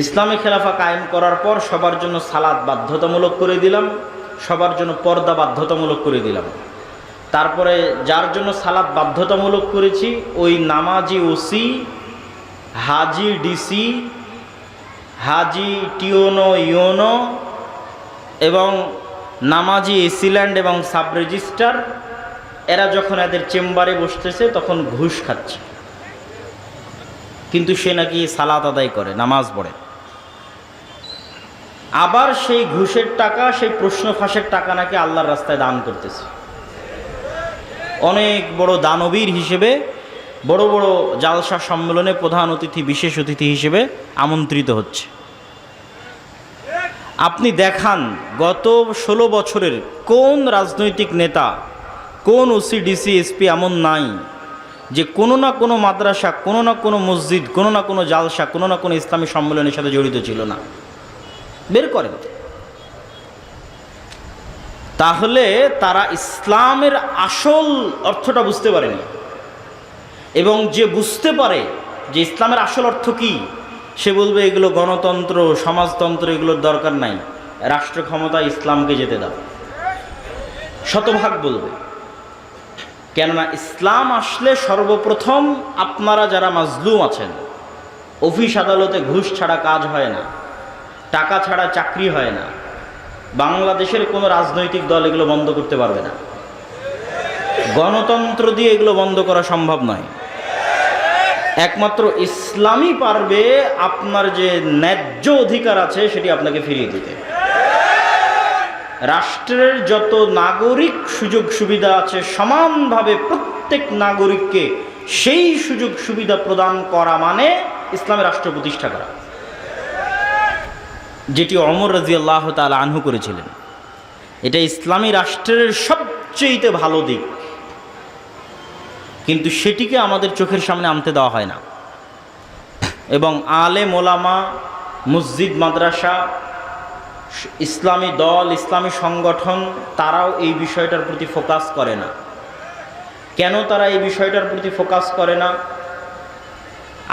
ইসলামী খেলাফা কায়েম করার পর সবার জন্য সালাত বাধ্যতামূলক করে দিলাম, সবার জন্য পর্দা বাধ্যতামূলক করে দিলাম। তারপরে যার জন্য সালাত বাধ্যতামূলক করেছি ওই নামাজি ওসি, হাজি ডিসি, হাজি টিওনো ইওনো এবং নামাজি এসিল্যান্ড এবং সাব রেজিস্ট্রার, এরা যখন এদের চেম্বারে বসতেছে তখন ঘুষ খাচ্ছে, কিন্তু সে নাকি সালাত আদায় করে, নামাজ পড়ে। আবার সেই ঘুষের টাকা, সেই প্রশ্ন ফাঁসের টাকা নাকি আল্লাহর রাস্তায় দান করতেছে। অনেক বড় দানবীর হিসেবে বড় বড় জালসা সম্মেলনে প্রধান অতিথি, বিশেষ অতিথি হিসেবে আমন্ত্রিত হচ্ছে। আপনি দেখান গত 16 বছরের কোন রাজনৈতিক নেতা, কোন ওসি ডিসি এসপি এমন নাই যে কোনো না কোনো মাদ্রাসা, কোনো না কোনো মসজিদ, কোনো না কোনো জালসা, কোনো না কোনো ইসলামী সম্মেলনের সাথে জড়িত ছিল না? বের করেন। তাহলে তারা ইসলামের আসল অর্থটা বুঝতে পারেনি। এবং যে বুঝতে পারে যে ইসলামের আসল অর্থ কি, সে বলবে এগুলো গণতন্ত্র, সমাজতন্ত্র, এগুলোর দরকার নাই, রাষ্ট্র ক্ষমতা ইসলামকে যেতে দাও, শতভাগ বলবে। কেননা ইসলাম আসলে সর্বপ্রথম আপনারা যারা মাজলুম আছেন, অফিস আদালতে ঘুষ ছাড়া কাজ হয় না, টাকা ছাড়া চাকরি হয় না, বাংলাদেশের কোনো রাজনৈতিক দল এগুলো বন্ধ করতে পারবে না, গণতন্ত্র দিয়ে এগুলো বন্ধ করা সম্ভব নয়। একমাত্র ইসলামই পারবে আপনার যে ন্যায্য অধিকার আছে সেটি আপনাকে ফিরিয়ে দিতে। রাষ্ট্রের যত নাগরিক সুযোগ সুবিধা আছে সমানভাবে প্রত্যেক নাগরিককে সেই সুযোগ সুবিধা প্রদান করা মানে ইসলামের রাষ্ট্র প্রতিষ্ঠা করা, যেটি ওমর রাদিয়াল্লাহু তাআলা আনহু করেছিলেন। এটা ইসলামী রাষ্ট্রের সবচেয়ে ভালো দিক, কিন্তু সেটিকে আমাদের চোখের সামনে আনতে দেওয়া হয় না। এবং আলেম ওলামা, মসজিদ মাদ্রাসা, ইসলামী দল, ইসলামী সংগঠন, তারাও এই বিষয়টার প্রতি ফোকাস করে না। কেন তারা এই বিষয়টার প্রতি ফোকাস করে না?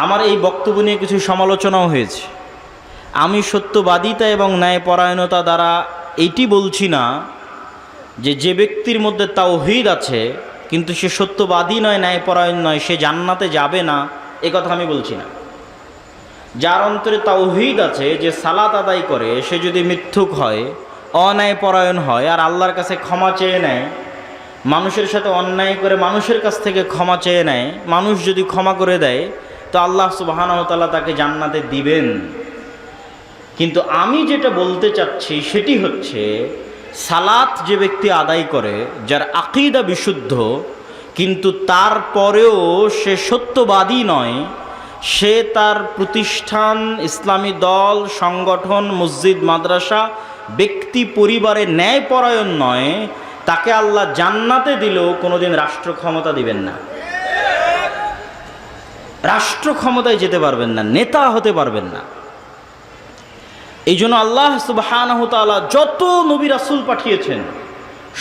আমার এই বক্তব্য নিয়ে কিছু সমালোচনাও হয়েছে। আমি সত্যবাদিতা এবং ন্যায়পরায়ণতা দ্বারা এইটি বলছি না যে ব্যক্তির মধ্যে তাওহীদ আছে কিন্তু সে সত্যবাদী নয়, ন্যায়পরায়ণ নয়, সে জান্নাতে যাবে না, এ কথা আমি বলছি না। যার অন্তরে তাওহীদ আছে, যে সালাত আদায় করে, সে যদি মিথ্যুক হয়, অন্যায়পরায়ণ হয়, আর আল্লাহর কাছে ক্ষমা চেয়ে নেয়, মানুষের সাথে অন্যায় করে মানুষের কাছ থেকে ক্ষমা চেয়ে নেয়, মানুষ যদি ক্ষমা করে দেয় তো আল্লাহ সুবহানাহু ওয়া তাআলা তাকে জান্নাতে দিবেন। কিন্তু আমি যেটা বলতে চাচ্ছি সেটি হচ্ছে, সালাত যে ব্যক্তি আদায় করে, যার আকীদা বিশুদ্ধ, কিন্তু তারপরেও সে সত্যবাদী নয়, সে তার প্রতিষ্ঠান, ইসলামী দল, সংগঠন, মসজিদ মাদ্রাসা, ব্যক্তি পরিবারে ন্যায়পরায়ণ নয়, তাকে আল্লাহ জান্নাতে দিলেও কোনোদিন রাষ্ট্র ক্ষমতা দিবেন না, রাষ্ট্র ক্ষমতায় যেতে পারবেন না, নেতা হতে পারবেন না। এই জন্য আল্লাহ সুবহানাহু ওয়া তাআলা যত নবী রাসূল পাঠিয়েছেন,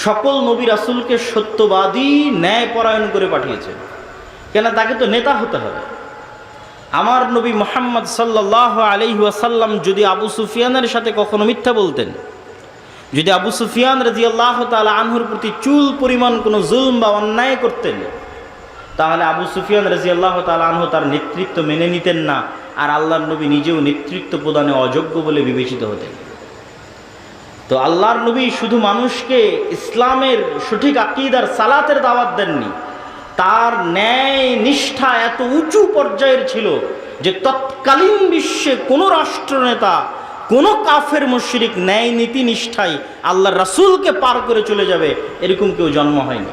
সকল নবী রাসূলকে সত্যবাদী, ন্যায়পরায়ণ করে পাঠিয়েছেন। কেন? তাকে তো নেতা হতে হবে। আমার নবী মুহাম্মদ সাল্লাল্লাহু আলাইহি ওয়াসাল্লাম যদি আবু সুফিয়ানের সাথে কখনো মিথ্যা বলতেন, যদি আবু সুফিয়ান রাদিয়াল্লাহু তাআলা আনহুর প্রতি চুল পরিমাণ কোনো জুলম বা অন্যায় করতেন, তাহলে আবু সুফিয়ান রাদিয়াল্লাহু তাআলা আনহু তার নেতৃত্ব মেনে নিতেন না, আর আল্লাহর নবী নিজেও নেতৃত্ব প্রদানে অযোগ্য বলে বিবেচিত হতেন। তো আল্লাহর নবী শুধু মানুষকে ইসলামের সঠিক আকীদার, সালাতের দাওয়াত দেননি, তার ন্যায় নিষ্ঠা এত উঁচু পর্যায়ের ছিল যে তৎকালীন বিশ্বে কোনো রাষ্ট্রনেতা, কোনো কাফের মুশরিক ন্যায় নীতি নিষ্ঠায় আল্লাহর রাসূলকে পার করে চলে যাবে এরকম কেউ জন্ম হয়নি।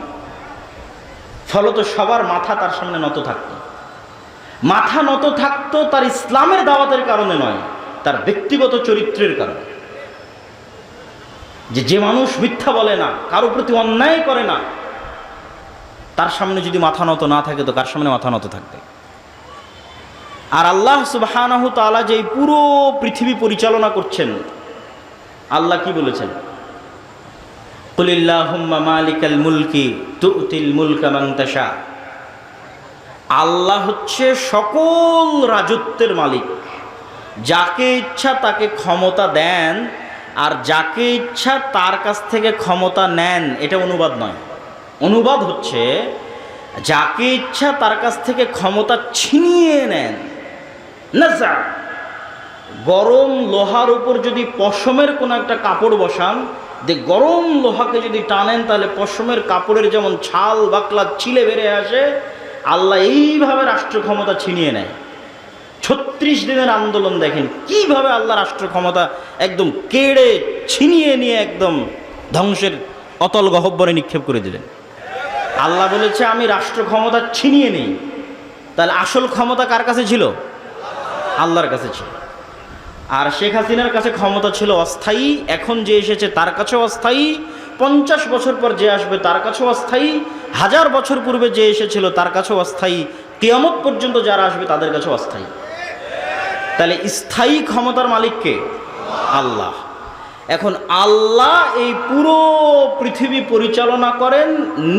ফলত সবার মাথা তার সামনে নত থাকত। মাথা নত থাকতো তার ইসলামের দাওয়াতের কারণে নয়, তার ব্যক্তিগত চরিত্রের কারণে। যে মানুষ মিথ্যা বলে না, কারো প্রতি অন্যায় করে না, তার সামনে যদি মাথা নত না থাকে তো কার সামনে মাথা নত থাকবে? আর আল্লাহ সুবহানাহু ওয়া তাআলা যে পুরো পৃথিবী পরিচালনা করছেন, আল্লাহ কি বলেছেন? কুলিল্লাহুম্মা মালিকাল মুলকি তুতিল মুলকা মান তাশা। আল্লাহ হচ্ছে সকল রাজত্বের মালিক, যাকে ইচ্ছা তাকে ক্ষমতা দেন, আর যাকে ইচ্ছা তার কাছ থেকে ক্ষমতা নেন। এটা অনুবাদ নয়। অনুবাদ হচ্ছে যাকে ইচ্ছা তার কাছ থেকে ক্ষমতা ছিনিয়ে নেন। নাজা, গরম লোহার উপর যদি পশমের কোনো একটা কাপড় বসান, যে গরম লোহাকে যদি টানেন তাহলে পশমের কাপড়ের যেমন ছাল বাকলা ছিলে বেড়ে আসে, আল্লাহ এইভাবে রাষ্ট্র ক্ষমতা ছিনিয়ে নেয়। 36 দিনের আন্দোলন দেখেন কিভাবে আল্লাহ রাষ্ট্র ক্ষমতা একদম কেড়ে ছিনিয়ে নিয়ে একদম ধ্বংসের অতল গহ্বরে নিক্ষেপ করে দিলেন। আল্লাহ বলেছে আমি রাষ্ট্র ক্ষমতা ছিনিয়ে নিই। তাহলে আসল ক্ষমতা কার কাছে ছিল? আল্লাহর কাছে ছিল। আর শেখ হাসিনার কাছে ক্ষমতা ছিল অস্থায়ী, এখন যে এসেছে তার কাছেও অস্থায়ী, 50 বছর পর যে আসবে তার কাছেও অস্থায়ী, 1000 বছর পূর্বে যে এসেছিল তার কাছেও অস্থায়ী, কিয়ামত পর্যন্ত যারা আসবে তাদের কাছেও অস্থায়ী। তাহলে স্থায়ী ক্ষমতার মালিক কে? আল্লাহ। এখন আল্লাহ এই পুরো পৃথিবী পরিচালনা করেন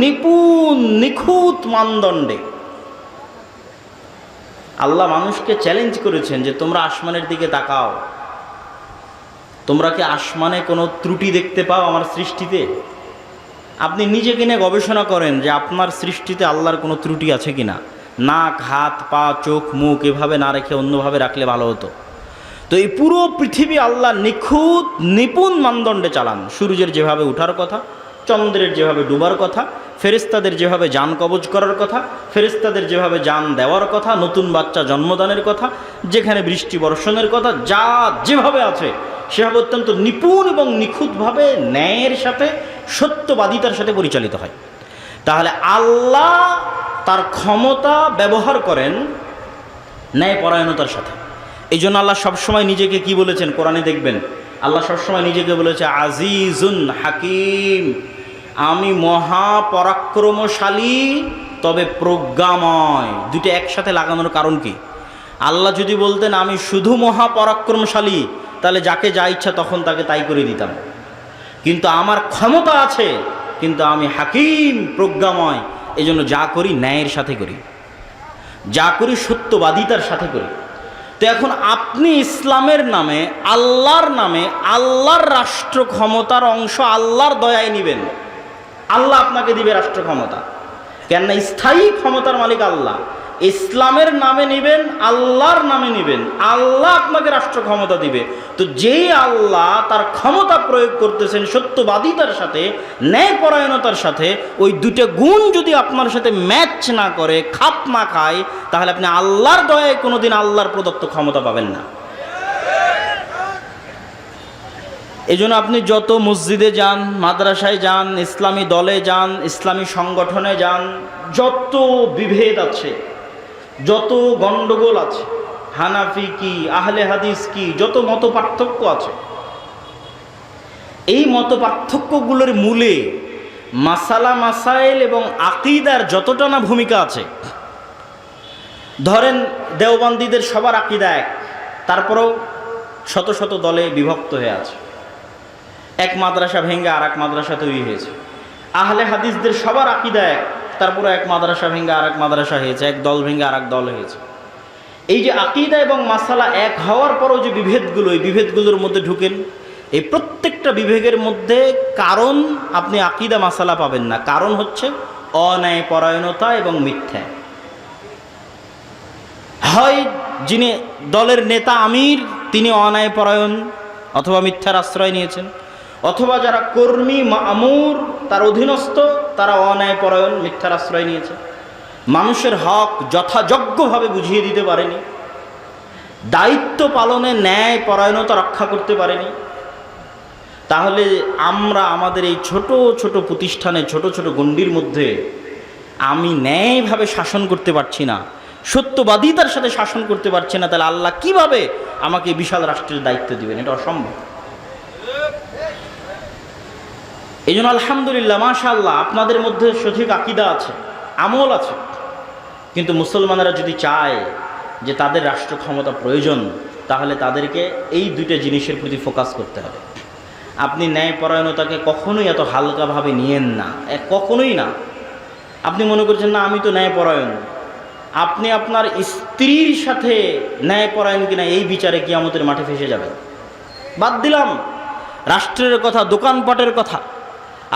নিপুণ নিখুঁত মানদণ্ডে। আল্লাহ মানুষকে চ্যালেঞ্জ করেছেন যে তোমরা আসমানের দিকে তাকাও, তোমরা কি আসমানে কোনো ত্রুটি দেখতে পাও আমার সৃষ্টিতে? আপনি নিজেকে নিয়ে গবেষণা করেন যে আপনার সৃষ্টিতে আল্লাহর কোনো ত্রুটি আছে কিনা। নাক, হাত, পা, চোখ, মুখ এভাবে না রেখে অন্যভাবে রাখলে ভালো হতো। তো এই পুরো পৃথিবী আল্লাহ নিখুঁত নিপুণ মানদণ্ডে চালান। সূর্যের যেভাবে ওঠার কথা, চন্দ্রের যেভাবে ডুবার কথা, ফেরেশতাদের যেভাবে যান কবজ করার কথা, ফেরেশতাদের যেভাবে যান দেওয়ার কথা, নতুন বাচ্চা জন্মদানের কথা, যেখানে বৃষ্টি বর্ষণের কথা, যা যেভাবে আছে সেভাবে অত্যন্ত নিপুণ এবং নিখুঁতভাবে ন্যায়ের সাথে সত্যবাদিতার সাথে পরিচালিত হয়। তাহলে আল্লাহ তার ক্ষমতা ব্যবহার করেন ন্যায়পরায়ণতার সাথে। এই জন্য আল্লাহ সবসময় নিজেকে কি বলেছেন কোরআনে দেখবেন, আল্লাহ সবসময় নিজেকে বলেছে আজিজুন হাকিম, আমি মহাপরাক্রমশালী তবে প্রজ্ঞাময়। দুটো একসাথে লাগানোর কারণ কি? আল্লাহ যদি বলতেন আমি শুধু মহাপরাক্রমশালী, তাহলে যাকে যা ইচ্ছা তখন তাকে তাই করে দিতাম। কিন্তু আমার ক্ষমতা আছে, কিন্তু আমি হাকিম প্রজ্ঞাময়, এই জন্য যা করি ন্যায়ের সাথে করি, যা করি সত্যবাদিতার সাথে করি। তো এখন আপনি ইসলামের নামে, আল্লাহর নামে, আল্লাহর রাষ্ট্র ক্ষমতার অংশ আল্লাহর দয়ায় নেবেন। আল্লাহ আপনাকে দিবে রাষ্ট্র ক্ষমতা, কেননা স্থায়ী ক্ষমতার মালিক আল্লাহ। ইসলামের নামে নেবেন, আল্লাহর নামে নেবেন, আল্লাহ আপনাকে রাষ্ট্র ক্ষমতা দিবে। তো যেই আল্লাহ তার ক্ষমতা প্রয়োগ করতেছেন সত্যবাদিতার সাথে, ন্যায়পরায়ণতার সাথে, ওই দুটো গুণ যদি আপনার সাথে ম্যাচ না করে, খাপ না খায়, তাহলে আপনি আল্লাহর দয়ায় কোনোদিন আল্লাহর প্রদত্ত ক্ষমতা পাবেন না। এই জন্য আপনি যত মসজিদে যান, মাদ্রাসায় যান, ইসলামী দলে যান, ইসলামী সংগঠনে যান, যত বিভেদ আছে, যত গণ্ডগোল আছে, হানাফি কি, আহলে হাদিস কি, যত মত পার্থক্য আছে, এই মত পার্থক্যগুলোর মূলে মাসালা মাসাইল এবং আকিদার যতটা না ভূমিকা আছে। ধরেন দেওবন্দীদের সবার আকিদা এক, তারপরেও শত শত দলে বিভক্ত হয়ে আছে। এক মাদ্রাসা ভেঙে আর এক মাদ্রাসা তৈরি হয়েছে। আহলে হাদিসদের সবার আকিদা এক, তারপরে এক মাদ্রাসা ভেঙে আর এক মাদ্রাসা হয়েছে, এক দল ভেঙে আর এক দল হয়েছে। এই যে আকিদা এবং মাসালা এক হওয়ার পরও যে বিভেদগুলো, এই বিভেদগুলোর মধ্যে ঢুকেন, এই প্রত্যেকটা বিভেদের মধ্যে কারণ আপনি আকিদা মাসালা পাবেন না। কারণ হচ্ছে অন্যায়পরায়ণতা এবং মিথ্যা। হয় যিনি দলের নেতা আমির তিনি অন্যায়পরায়ণ অথবা মিথ্যার আশ্রয় নিয়েছেন, অথবা যারা কর্মী মামুর তার অধীনস্থ তারা অন্যায়পরায়ণ মিথ্যার আশ্রয় নিয়েছে, মানুষের হক যথাযোগ্যভাবে বুঝিয়ে দিতে পারেনি, দায়িত্ব পালনে ন্যায়পরায়ণতা রক্ষা করতে পারেনি। তাহলে আমরা আমাদের এই ছোট ছোট প্রতিষ্ঠানে, ছোট ছোট গণ্ডির মধ্যে আমি ন্যায়ভাবে শাসন করতে পারছি না, সত্যবাদিতার সাথে শাসন করতে পারছি না, তাহলে আল্লাহ কিভাবে আমাকে বিশাল রাষ্ট্রের দায়িত্ব দিবেন? এটা অসম্ভব। এই জন্য আলহামদুলিল্লাহ, মাশাআল্লাহ, আপনাদের মধ্যে সঠিক আকীদা আছে, আমল আছে। কিন্তু মুসলমানেরা যদি চায় যে তাদের রাষ্ট্র ক্ষমতা প্রয়োজন, তাহলে তাদেরকে এই দুইটা জিনিসের প্রতি ফোকাস করতে হবে। আপনি ন্যায়পরায়ণতাকে কখনোই এত হালকাভাবে নিয়েন না, কখনোই না। আপনি মনে করছেন না আমি তো ন্যায়পরায়ণ, আপনি আপনার স্ত্রীর সাথে ন্যায়পরায়ণ কিনা এই বিচারে কিয়ামতের মাঠে ফেসে যাবেন। বাদ দিলাম রাষ্ট্রের কথা, দোকানপাটের কথা,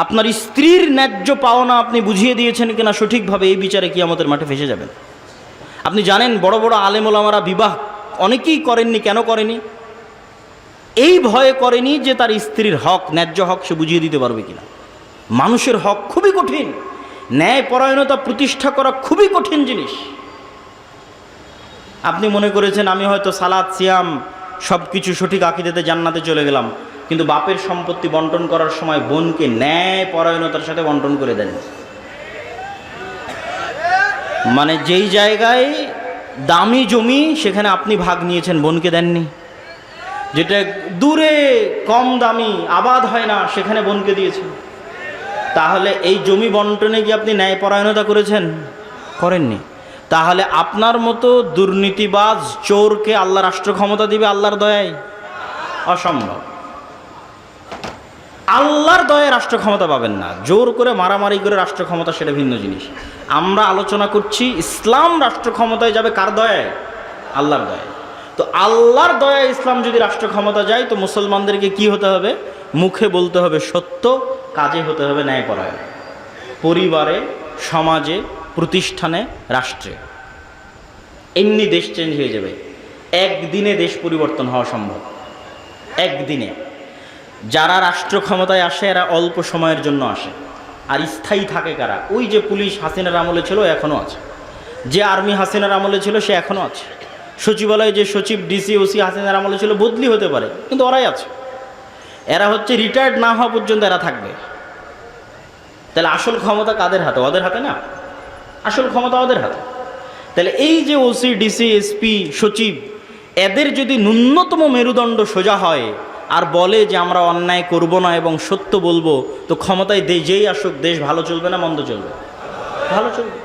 আপনার স্ত্রীর ন্যায্য পাওনা আপনি বুঝিয়ে দিয়েছেন কিনা সঠিকভাবে, এই বিচারে কিয়ামতের মাঠে ফেসে যাবেন। আপনি জানেন বড় বড় আলেম ওলামারা বিবাহ অনেকেই করেননি। কেন করেনি? এই ভয়ে করেনি যে তার স্ত্রীর হক, ন্যায্য হক সে বুঝিয়ে দিতে পারবে কিনা। মানুষের হক খুবই কঠিন, ন্যায়পরায়ণতা প্রতিষ্ঠা করা খুবই কঠিন জিনিস। আপনি মনে করেছেন আমি হয়তো সালাত সিয়াম সব কিছু সঠিক আকিদাতে জান্নাতে চলে গেলাম, কিন্তু বাপের সম্পত্তি বন্টন করার সময় বোনকে ন্যায়পরায়ণতার সাথে বন্টন করে দেন। মানে যেই জায়গায় দামি জমি সেখানে আপনি ভাগ নিয়েছেন, বোনকে দেননি। যেটা দূরে কম দামি আবাদ হয় না সেখানে বোনকে দিয়েছেন। তাহলে এই জমি বন্টনে কি আপনি ন্যায়পরায়ণতা করেছেন? করেননি। তাহলে আপনার মতো দুর্নীতিবাজ চোরকে আল্লাহ রাষ্ট্র ক্ষমতা দিবে আল্লাহর দয়ায়? অসম্ভব। আল্লাহর দয়ায় রাষ্ট্র ক্ষমতা পাবেন না। জোর করে মারামারি করে রাষ্ট্র ক্ষমতা সেটা ভিন্ন জিনিস। আমরা আলোচনা করছি ইসলাম রাষ্ট্র ক্ষমতায় যাবে কার দয়ায়? আল্লাহর দয়ায়। তো আল্লাহর দয়ায় ইসলাম যদি রাষ্ট্র ক্ষমতা যায়, তো মুসলমানদেরকে কি হতে হবে? মুখে বলতে হবে সত্য, কাজে হতে হবে ন্যায়পরায়ণ। পরিবারে, সমাজে, প্রতিষ্ঠানে, রাষ্ট্রে। এমনি দেশ চেঞ্জ হয়ে যাবে। একদিনে দেশ পরিবর্তন হওয়া সম্ভব, একদিনে। যারা রাষ্ট্র ক্ষমতায় আসে এরা অল্প সময়ের জন্য আসে, আর স্থায়ী থাকে কারা? ওই যে পুলিশ হাসিনার আমলে ছিল এখনও আছে, যে আর্মি হাসিনার আমলে ছিল সে এখনও আছে, সচিবালয়ে যে সচিব ডিসি ওসি হাসিনার আমলে ছিল বদলি হতে পারে, কিন্তু ওরাই আছে। এরা হচ্ছে রিটায়ার্ড না হওয়া পর্যন্ত এরা থাকবে। তাহলে আসল ক্ষমতা কাদের হাতে? ওদের হাতে না, আসল ক্ষমতা ওদের হাতে। তাহলে এই যে ওসি ডিসি এসপি সচিব, এদের যদি ন্যূনতম মেরুদণ্ড সোজা হয় আর বলে যে আমরা অন্যায় করব না এবং সত্য বলবো, তো ক্ষমতায় যেই আসুক দেশ ভালো চলবে না মন্দ চলবে? ভালো চলবে।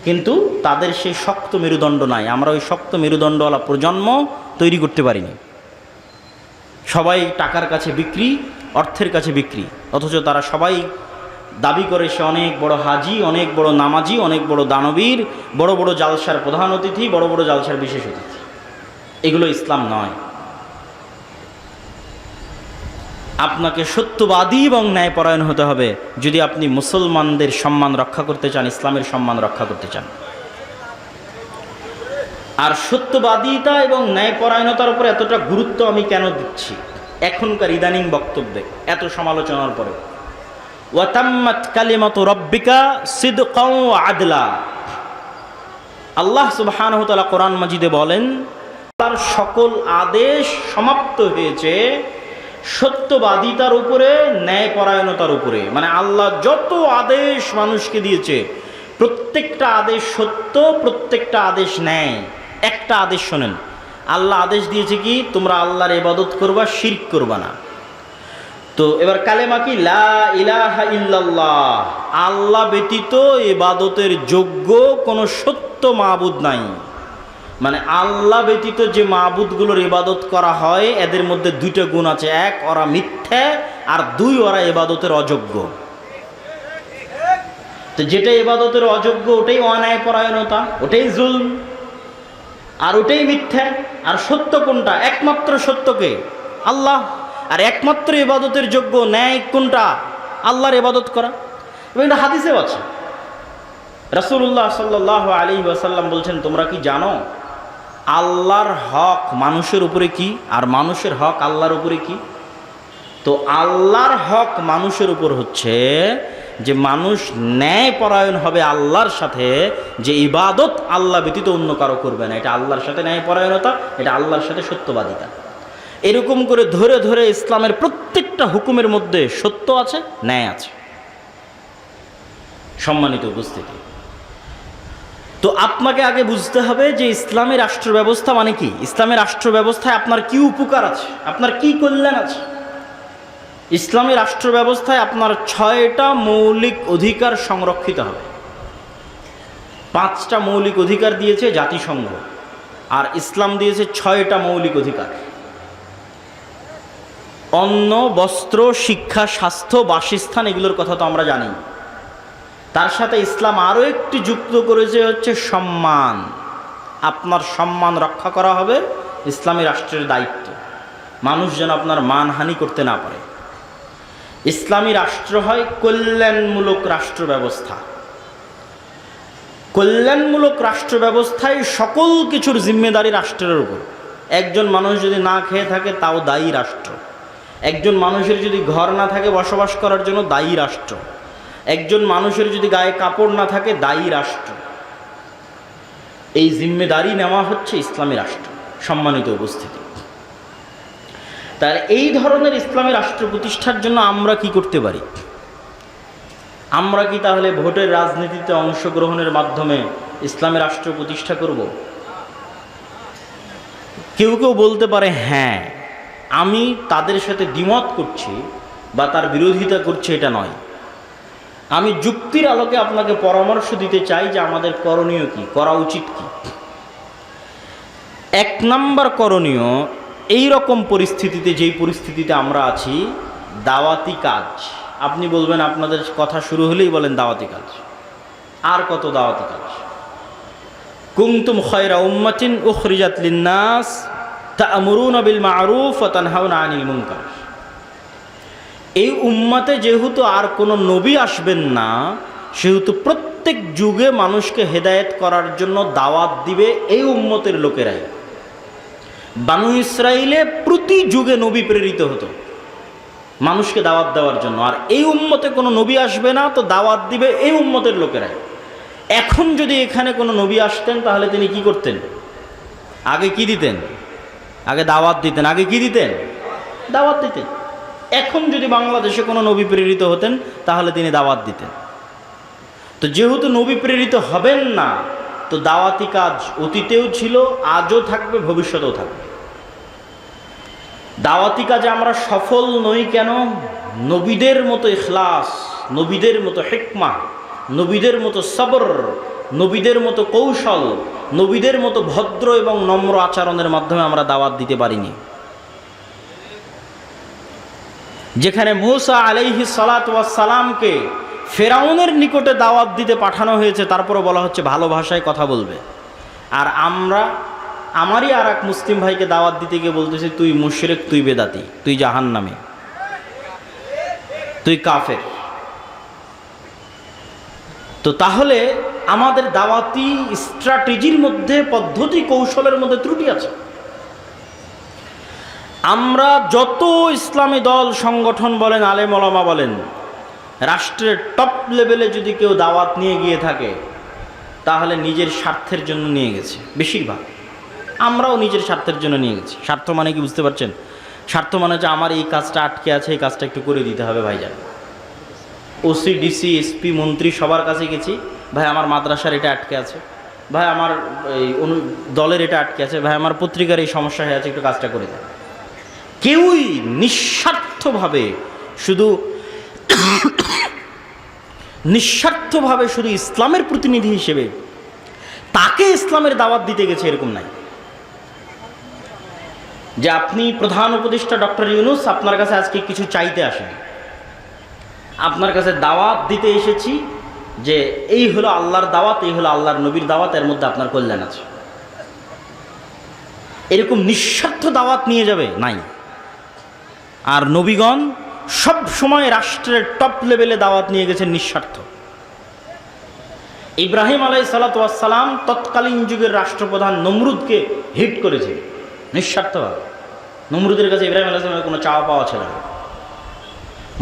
কিন্তু তাদের সেই শক্ত মেরুদণ্ড নাই। আমরা ওই শক্ত মেরুদণ্ডওয়ালা প্রজন্ম তৈরি করতে পারিনি। সবাই টাকার কাছে বিক্রি, অর্থের কাছে বিক্রি, অথচ তারা সবাই দাবি করে সে অনেক বড় হাজি, অনেক বড় নামাজি, অনেক বড় দানবীর, বড় বড় জালসার প্রধান অতিথি, বড় বড় জালসার বিশেষ অতিথি। এগুলো ইসলাম নয়। আপনাকে সত্যবাদী এবং ন্যায়পরায়ণ হতে হবে যদি আপনি মুসলমানদের সম্মান রক্ষা করতে চান, ইসলামের সম্মান রক্ষা করতে চান। আর সত্যবাদিতা এবং ন্যায়পরায়ণতার উপর এতটা গুরুত্ব আমি কেন দিচ্ছি এখনকার ইদানিং বক্তব্যে, এত সমালোচনার পরে? ওয়াতাম্মাত কালিমাতু রাব্বিকা সিদকাও ওয়া আদলা। আল্লাহ সুবহানাহু ওয়া তাআলা কোরআন মাজিদে বলেন, তার সকল আদেশ সমাপ্ত হয়েছে সত্যবাদিতার উপরে, ন্যায়পরায়ণতার উপরে। মানে আল্লাহ যত আদেশ মানুষকে দিয়েছে প্রত্যেকটা আদেশ সত্য, প্রত্যেকটা আদেশ ন্যায়। একটা আদেশ শোনেন, আল্লাহ আদেশ দিয়েছে কি? তোমরা আল্লাহর ইবাদত করবা, শিরক করবা না। তো এবার কালেমা কি? লা ইলাহা ইল্লাল্লাহ। আল্লাহ ব্যতীত ইবাদতের যোগ্য কোনো সত্য মাবুদ নাই। মানে আল্লাহ ব্যতীত যে মাবুদগুলোর ইবাদত করা হয় এদের মধ্যে দুইটা গুণ আছে। এক, ওরা মিথ্যা, আর দুই, ওরা ইবাদতের অযোগ্য। তো যেটা ইবাদতের অযোগ্য ওটাই অন্যায়পরায়ণতা, ওটাই জুলম, আর ওটাই মিথ্যা। আর সত্য কোনটা? একমাত্র সত্যকে আল্লাহ। আর একমাত্র ইবাদতের যোগ্য ন্যায় কোনটা? আল্লাহর ইবাদত করা। এবং এটা হাদিসেও আছে। রাসূলুল্লাহ সাল্লাল্লাহু আলাইহি ওয়াসাল্লাম বলছেন, তোমরা কি জানো আল্লাহর হক মানুষের উপরে কি, আর মানুষের হক আল্লাহর উপরে কি? তো আল্লাহর হক মানুষের উপর হচ্ছে যে মানুষ ন্যায়পরায়ণ হবে আল্লাহর সাথে, যে ইবাদত আল্লাহ ব্যতীত অন্য কারো করবে না। এটা আল্লাহর সাথে ন্যায়পরায়ণতা, এটা আল্লাহর সাথে সত্যবাদিতা। এরকম করে ধরে ধরে ইসলামের প্রত্যেকটা হুকুমের মধ্যে সত্য আছে, ন্যায় আছে। সম্মানিত উপস্থিতি, তো আপনাকে আগে বুঝতে হবে যে ইসলামী রাষ্ট্র ব্যবস্থা মানে কি। ইসলামী রাষ্ট্র ব্যবস্থায় আপনার কি উপকার আছে, আপনার কি কল্যাণ আছে। ইসলামী রাষ্ট্র ব্যবস্থায় আপনার 6টা মৌলিক অধিকার সংরক্ষিত হবে। 5টা মৌলিক অধিকার দিয়েছে জাতিসংঘ, আর ইসলাম দিয়েছে 6টা মৌলিক অধিকার। অন্ন, বস্ত্র, শিক্ষা, স্বাস্থ্য, বাসস্থান, এগুলোর কথা তো আমরা জানি। তার সাথে ইসলাম আরও একটি যুক্ত করেছে হচ্ছে সম্মান। আপনার সম্মান রক্ষা করা হবে ইসলামী রাষ্ট্রের দায়িত্ব। মানুষ যেন আপনার মানহানি করতে না পারে। ইসলামী রাষ্ট্র হয় কল্যাণমূলক রাষ্ট্র ব্যবস্থা। কল্যাণমূলক রাষ্ট্র ব্যবস্থায় সকল কিছুর জিম্মেদারি রাষ্ট্রের উপর। একজন মানুষ যদি না খেয়ে থাকে তাও দায়ী রাষ্ট্র। একজন মানুষের যদি ঘর না থাকে বসবাস করার জন্য দায়ী রাষ্ট্র। একজন মানুষের যদি গায়ে কাপড় না থাকে দায়ী রাষ্ট্র। এই জিম্মেদারি নেওয়া হচ্ছে ইসলামী রাষ্ট্র। সম্মানিত উপস্থিতি, তাহলে এই ধরনের ইসলামী রাষ্ট্র প্রতিষ্ঠার জন্য আমরা কি করতে পারি? আমরা কি তাহলে ভোটের রাজনীতিতে অংশগ্রহণের মাধ্যমে ইসলামী রাষ্ট্র প্রতিষ্ঠা করব? কেউ কেউ বলতে পারে হ্যাঁ, আমি তাদের সাথে দ্বিমত করছি বা তার বিরোধিতা করছি, এটা নয়। আমি যুক্তির আলোকে আপনাকে পরামর্শ দিতে চাই যে আমাদের করণীয় কি, করা উচিত কি। এক নাম্বার করণীয়, এই রকম পরিস্থিতিতে, যেই পরিস্থিতিতে আমরা আছি, দাওয়াতি কাজ। আপনি বলবেন, আপনাদের কথা শুরু হলেই বলেন দাওয়াতি কাজ। আর কত দাওয়াতি কাজ? কুনতুম খায়রা উম্মাতিন উখরিজাত লিন-নাস তা'মুরুনা বিল মা'রুফ ওয়া তানহাউনা আনিল মুনকার। এই উম্মতে যেহেতু আর কোনো নবী আসবেন না, সেহেতু প্রত্যেক যুগে মানুষকে হেদায়েত করার জন্য দাওয়াত দিবে এই উম্মতের লোকেরাই। বানু ইসরাইলে প্রতি যুগে নবী প্রেরিত হতো মানুষকে দাওয়াত দেওয়ার জন্য, আর এই উম্মতে কোনো নবী আসবে না, তো দাওয়াত দিবে এই উম্মতের লোকেরাই। এখন যদি এখানে কোনো নবী আসতেন তাহলে তিনি কি করতেন? আগে কি দিতেন? আগে দাওয়াত দিতেন। আগে কি দিতেন? দাওয়াত দিতেন। এখন যদি বাংলাদেশে কোনো নবী প্রেরিত হতেন তাহলে তিনি দাওয়াত দিতেন। তো যেহেতু নবী প্রেরিত হবেন না, তো দাওয়াতি কাজ অতীতেও ছিল, আজও থাকবে, ভবিষ্যতেও থাকবে। দাওয়াতি কাজে আমরা সফল নই কেন? নবীদের মতো ইখলাস, নবীদের মতো হিকমা, নবীদের মতো সবর, নবীদের মতো কৌশল, নবীদের মতো ভদ্র এবং নম্র আচরণের মাধ্যমে আমরা দাওয়াত দিতে পারিনি। যেখানে মূসা আলাইহিস সালাতু ওয়াস সালামকে ফেরাউনের নিকটে দাওয়াত দিতে পাঠানো হয়েছে, তারপরে বলা হচ্ছে ভালো ভাষায় কথা বলবে। আর আমরা আমারই আর এক মুসলিম ভাইকে দাওয়াত দিতে গিয়ে বলতেছি, তুই মুশরিক, তুই বেদাতি, তুই জাহান্নামী, তুই কাফের। তো তাহলে আমাদের দাওয়াতি স্ট্র্যাটেজির মধ্যে, পদ্ধতি কৌশলের মধ্যে ত্রুটি আছে। আমরা যত ইসলামী দল সংগঠন বলেন, আলেম ওলামা বলেন, রাষ্ট্রের টপ লেভেলে যদি কেউ দাওয়াত নিয়ে গিয়ে থাকে তাহলে নিজের স্বার্থের জন্য নিয়ে গেছে। বেশিরভাগ আমরাও নিজের স্বার্থের জন্য নিয়ে গেছি। স্বার্থ মানে কি বুঝতে পারছেন? স্বার্থ মানে হচ্ছে আমার এই কাজটা আটকে আছে, এই কাজটা একটু করে দিতে হবে ভাইজান। ওসি, ডিসি, এসপি, মন্ত্রী সবার কাছে গেছি, ভাই আমার মাদ্রাসার এটা আটকে আছে, ভাই আমার এই দলের এটা আটকে আছে, ভাই আমার পত্রিকার এই সমস্যা হয়ে আছে, একটু কাজটা করে দেয়। কেউই নিঃস্বার্থভাবে শুধু ইসলামের প্রতিনিধি হিসেবে তাকে ইসলামের দাওয়াত দিতে গেছে, এরকম নাই। যে আপনি প্রধান উপদেষ্টা ডক্টর ইউনূস, আপনার কাছে আজকে কিছু চাইতে আসেন, আপনার কাছে দাওয়াত দিতে এসেছি যে এই হলো আল্লাহর দাওয়াত, এই হলো আল্লাহর নবীর দাওয়াত, এর মধ্যে আপনার কল্যাণ আছে। এরকম নিঃস্বার্থ দাওয়াত নিয়ে যাবে নাই। আর নবীগণ সব সময় রাষ্ট্রের টপ লেভেলে দাওয়াত নিয়ে গেছেন নিঃস্বার্থ। ইব্রাহিম আলাইহিস সালাতু ওয়াস সালাম তৎকালীন যুগের রাষ্ট্রপ্রধান নমরুদকে হিট করেছে নিঃস্বার্থভাবে। নমরুদের কাছে ইব্রাহিম আলাইহিস সালামের কোনো চাওয়া পাওয়া ছিল না।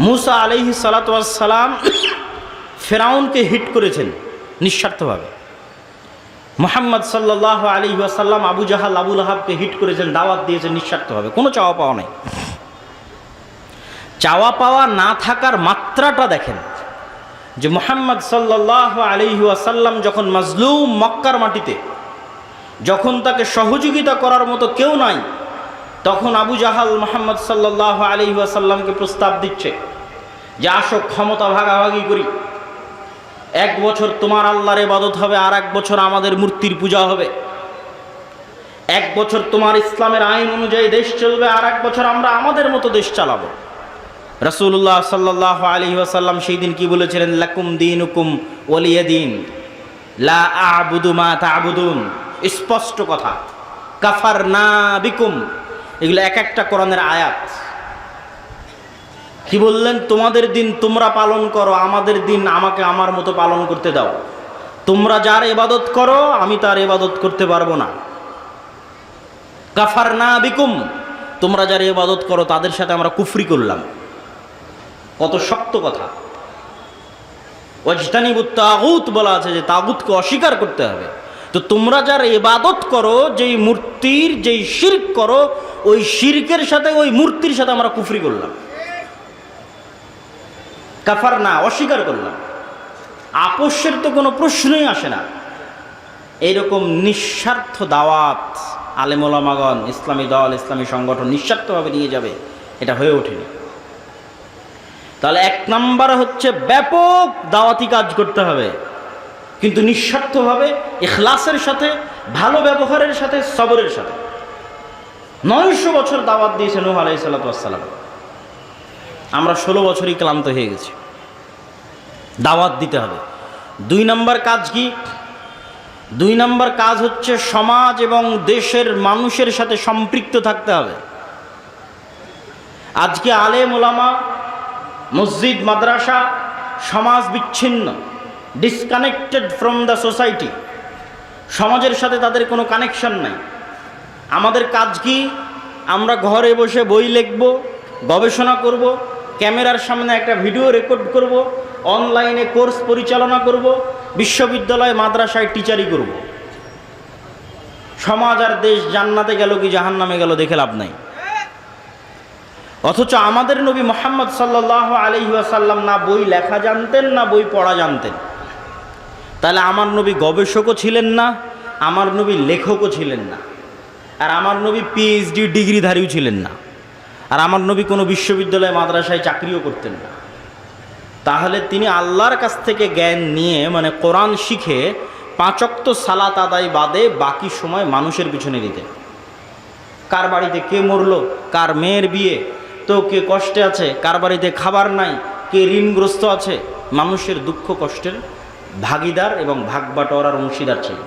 মূসা আলাইহিস সালাতু ওয়াস সালাম ফেরাউনকে হিট করেছেন নিঃস্বার্থভাবে। মুহাম্মদ সাল্লাল্লাহু আলাইহি ওয়াসাল্লাম আবু জাহাল, আবু লাহাবকে হিট করেছেন, দাওয়াত দিয়েছেন নিঃস্বার্থভাবে, কোনো চাওয়া পাওয়া নাই। চাওয়া পাওয়া না থাকার মাত্রাটা দেখেন, যে মুহাম্মদ সাল্লাল্লাহু আলাইহি ওয়াসাল্লাম যখন মাজলুম মক্কার মাটিতে, যখন তাকে সহযোগিতা করার মতো কেউ নাই, তখন আবু জাহাল মুহাম্মদ সাল্লাল্লাহু আলাইহি ওয়াসাল্লামকে প্রস্তাব দিচ্ছে যে আসো ক্ষমতা ভাগাভাগি করি, 1 বছর তোমার আল্লাহর ইবাদত হবে, আর 1 বছর আমাদের মূর্তির পূজা হবে। 1 বছর তোমার ইসলামের আইন অনুযায়ী দেশ চলবে, আর 1 বছর আমরা আমাদের মতো দেশ চালাবো। রাসূলুল্লাহ সাল্লাল্লাহু আলাইহি ওয়াসাল্লাম সেই দিন কি বলেছিলেন? লাকুম দীনুকুম ওয়ালিয়া দীন, লা আ'বুদু মা তা'বুদুন। স্পষ্ট কথা, কাফারনা বিকুম, এগুলো এক একটা কোরআনের আয়াত। কি বললেন? তোমাদের দিন তোমরা পালন করো, আমাদের দিন আমাকে আমার মতো পালন করতে দাও। তোমরা যার ইবাদত করো আমি তার ইবাদত করতে পারবো না। কাফারনা বিকুম, তোমরা যার ইবাদত করো তাদের সাথে আমরা কুফরি করলাম। কত শক্ত কথা। ওয়াজতানিবুত তাগুত বলা আছে যে তাগুতকে অস্বীকার করতে হবে। তো তোমরা যার ইবাদত করো, যেই মূর্তির যেই শিরক করো, ওই শিরকের সাথে ওই মূর্তির সাথে আমরা কুফরি করলাম। কাফার না, অস্বীকার করলাম। আপোষের তো কোনো প্রশ্নই আসে না। এইরকম নিঃস্বার্থ দাওয়াত আলেম ওলামাগণ, ইসলামী দল, ইসলামী সংগঠন নিঃস্বার্থভাবে নিয়ে যাবে, এটা হয়ে ওঠেনি। তাহলে এক নাম্বার হচ্ছে ব্যাপক দাওয়াতি কাজ করতে হবে, কিন্তু নিঃস্বার্থভাবে, ইখলাসের সাথে, ভালো ব্যবহারের সাথে, সবরের সাথে। 900 বছর দাওয়াত দিয়েছে নূহ আলাইহিস সালাতু ওয়াস সালাম। আমরা 16 বছরই ক্লান্ত হয়ে গেছি। দাওয়াত দিতে হবে। 2 নম্বর কাজ কি? 2 নম্বর কাজ হচ্ছে সমাজ এবং দেশের মানুষের সাথে সম্পৃক্ত থাকতে হবে। আজকে আলেম ওলামা, মসজিদ মাদ্রাসা, সমাজ বিচ্ছিন্ন, ডিসকানেক্টেড ফ্রম দ্য সোসাইটি। সমাজের সাথে তাদের কোনো কানেকশন নাই। আমাদের কাজ কি? আমরা ঘরে বসে বই লিখব, গবেষণা করব, ক্যামেরার সামনে একটা ভিডিও রেকর্ড করব, অনলাইনে কোর্স পরিচালনা করব, বিশ্ববিদ্যালয় মাদ্রাসায় টিচারি করব। সমাজ আর দেশ জান্নাতে গেল কি জাহান্নামে গেল দেখে লাভ নাই। অথচ আমাদের নবী মুহাম্মদ সাল্লাল্লাহু আলাইহি ওয়াসাল্লাম না বই লেখা জানতেন, না বই পড়া জানতেন। তাহলে আমার নবী গবেষকও ছিলেন না, আমার নবী লেখকও ছিলেন না, আর আমার নবী পিএইচডি ডিগ্রিধারীও ছিলেন না, আর আমার নবী কোনো বিশ্ববিদ্যালয় মাদ্রাসায় চাকরিও করতেন না। তাহলে তিনি আল্লাহর কাছ থেকে জ্ঞান নিয়ে, মানে কোরআন শিখে 5 ওয়াক্ত সালাত আদায় বাদে বাকি সময় মানুষের পিছনে দিতেন। কার বাড়িতে কে মরলো, কার মেয়ের বিয়ে, তো কে কষ্টে আছে, কার বাড়িতে খাবার নাই, কে ঋণগ্রস্ত আছে, মানুষের দুঃখ কষ্টের ভাগিদার এবং ভাগবাটোয়ারার অংশীদার ছিল।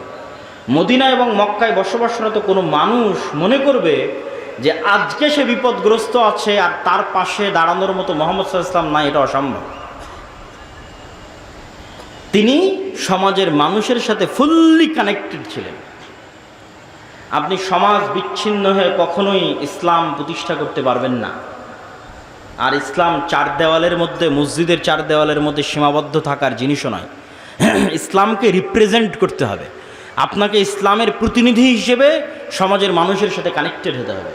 মদিনা এবং মক্কায় বসবাসরত কোনো মানুষ মনে করবে যে আজকে সে বিপদগ্রস্ত আছে আর তার পাশে দাঁড়ানোর মতো মুহাম্মদ সাল্লাল্লাহু আলাইহি ওয়াসাল্লাম নাই, এটা অসম্ভব। তিনি সমাজের মানুষের সাথে ফুললি কানেক্টেড ছিলেন। আপনি সমাজ বিচ্ছিন্ন হয়ে কখনোই ইসলাম প্রতিষ্ঠা করতে পারবেন না। আর ইসলাম 4 দেওয়ালের মধ্যে, মসজিদের 4 দেওয়ালের মধ্যে সীমাবদ্ধ থাকার জিনিসও নয়। ইসলামকে রিপ্রেজেন্ট করতে হবে। আপনাকে ইসলামের প্রতিনিধি হিসেবে সমাজের মানুষের সাথে কানেক্টেড হতে হবে,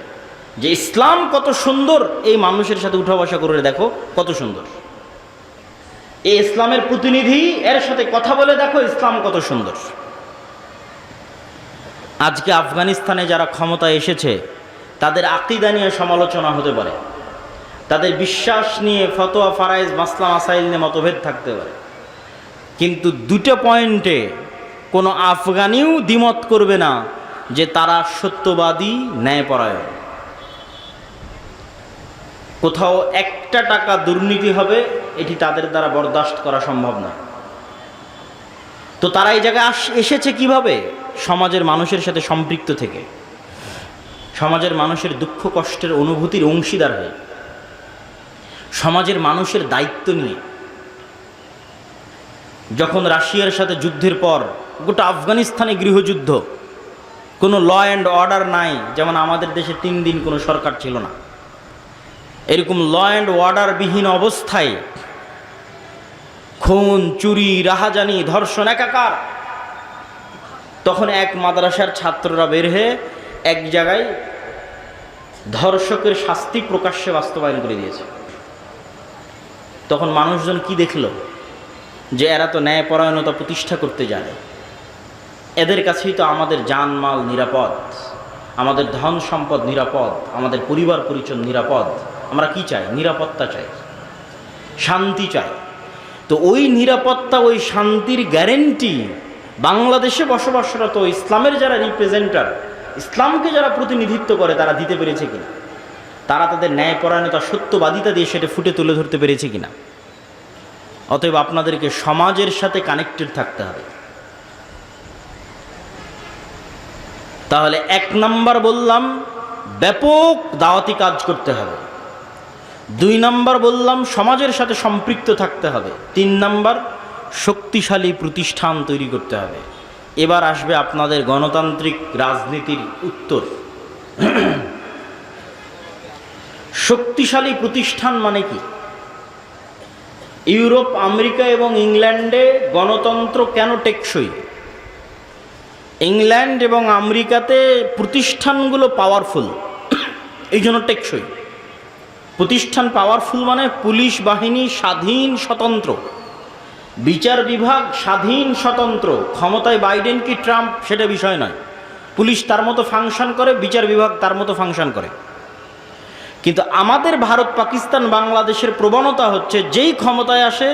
যে ইসলাম কত সুন্দর, এই মানুষের সাথে উঠা বসা করে দেখো কত সুন্দর। এই ইসলামের প্রতিনিধি, এর সাথে কথা বলে দেখো ইসলাম কত সুন্দর। আজকে আফগানিস্তানে যারা ক্ষমতায় এসেছে তাদের আকীদা নিয়ে সমালোচনা হতে পারে, তাদের বিশ্বাস নিয়ে ফতোয়া ফারাইজ মাসলা মাসাইল নিয়ে মতভেদ থাকতে পারে, কিন্তু 2টা পয়েন্টে কোনো আফগানিও দ্বিমত করবে না যে তারা সত্যবাদী, ন্যায়পরায়ণ। কোথাও 1টা টাকা দুর্নীতি হবে, এটি তাদের দ্বারা বরদাস্ত করা সম্ভব না। তো তারা এই জায়গায় এসেছে কিভাবে? সমাজের মানুষের সাথে সম্পৃক্ত থেকে, সমাজের মানুষের দুঃখ কষ্টের অনুভূতির অংশীদার হয়ে, সমাজের মানুষের দায়িত্ব নিয়ে। যখন রাশিয়ার সাথে যুদ্ধের পর গোটা আফগানিস্তানে গৃহযুদ্ধ, কোনো ল অ্যান্ড অর্ডার নাই, যেমন আমাদের দেশে 3 দিন কোনো সরকার ছিল না, এরকম ল অ্যান্ড অর্ডারবিহীন অবস্থায় খুন, চুরি, রাহাজানি, ধর্ষণ একাকার। তখন এক মাদ্রাসার ছাত্ররা বের হয়ে এক জায়গায় ধর্ষকের শাস্তি প্রকাশ্যে বাস্তবায়ন করে দিয়েছে। তখন মানুষজন কি দেখল? যে এরা তো ন্যায়পরায়ণতা প্রতিষ্ঠা করতে জানে, এদের কাছেই তো আমাদের জানমাল নিরাপদ, আমাদের ধন সম্পদ নিরাপদ, আমাদের পরিবার পরিজন নিরাপদ। আমরা কি চাই? নিরাপত্তা চাই, শান্তি চাই। তো ওই নিরাপত্তা, ওই শান্তির গ্যারেন্টি বাংলাদেশে বসবাসরত ইসলামের যারা রিপ্রেজেন্টার, ইসলামকে যারা প্রতিনিধিত্ব করে, তারা দিতে পেরেছে কিনা? তারা তাদের ন্যায়পরায়ণতা, সত্যবাদিতা দিয়ে সেটা ফুটে তুলে ধরতে পেরেছে কিনা। অতএব আপনাদেরকে সমাজের সাথে কানেক্টেড থাকতে হবে। তাহলে 1 নাম্বার বললাম ব্যাপক দাওয়াতি কাজ করতে হবে, 2 নাম্বার বললাম সমাজের সাথে সম্পৃক্ত থাকতে হবে, 3 নাম্বার শক্তিশালী প্রতিষ্ঠান তৈরি করতে হবে। এবার আসবে আপনাদের গণতান্ত্রিক রাজনীতির উত্তর। শক্তিশালী প্রতিষ্ঠান মানে কি? ইউরোপ, আমেরিকা এবং ইংল্যান্ডে গণতন্ত্র কেন টেকসই? ইংল্যান্ড এবং আমেরিকাতে প্রতিষ্ঠানগুলো পাওয়ারফুল, এই জন্য টেকসই। প্রতিষ্ঠান পাওয়ারফুল মানে পুলিশ বাহিনী স্বাধীন স্বতন্ত্র, বিচার বিভাগ স্বাধীন স্বতন্ত্র। ক্ষমতায় বাইডেন কি ট্রাম্প সেটা বিষয় নয়, পুলিশ তার মতো ফাংশন করে, বিচার বিভাগ তার মতো ফাংশন করে। কিন্তু আমাদের ভারত, পাকিস্তান, বাংলাদেশের প্রবণতা হচ্ছে যেই ক্ষমতায় আসে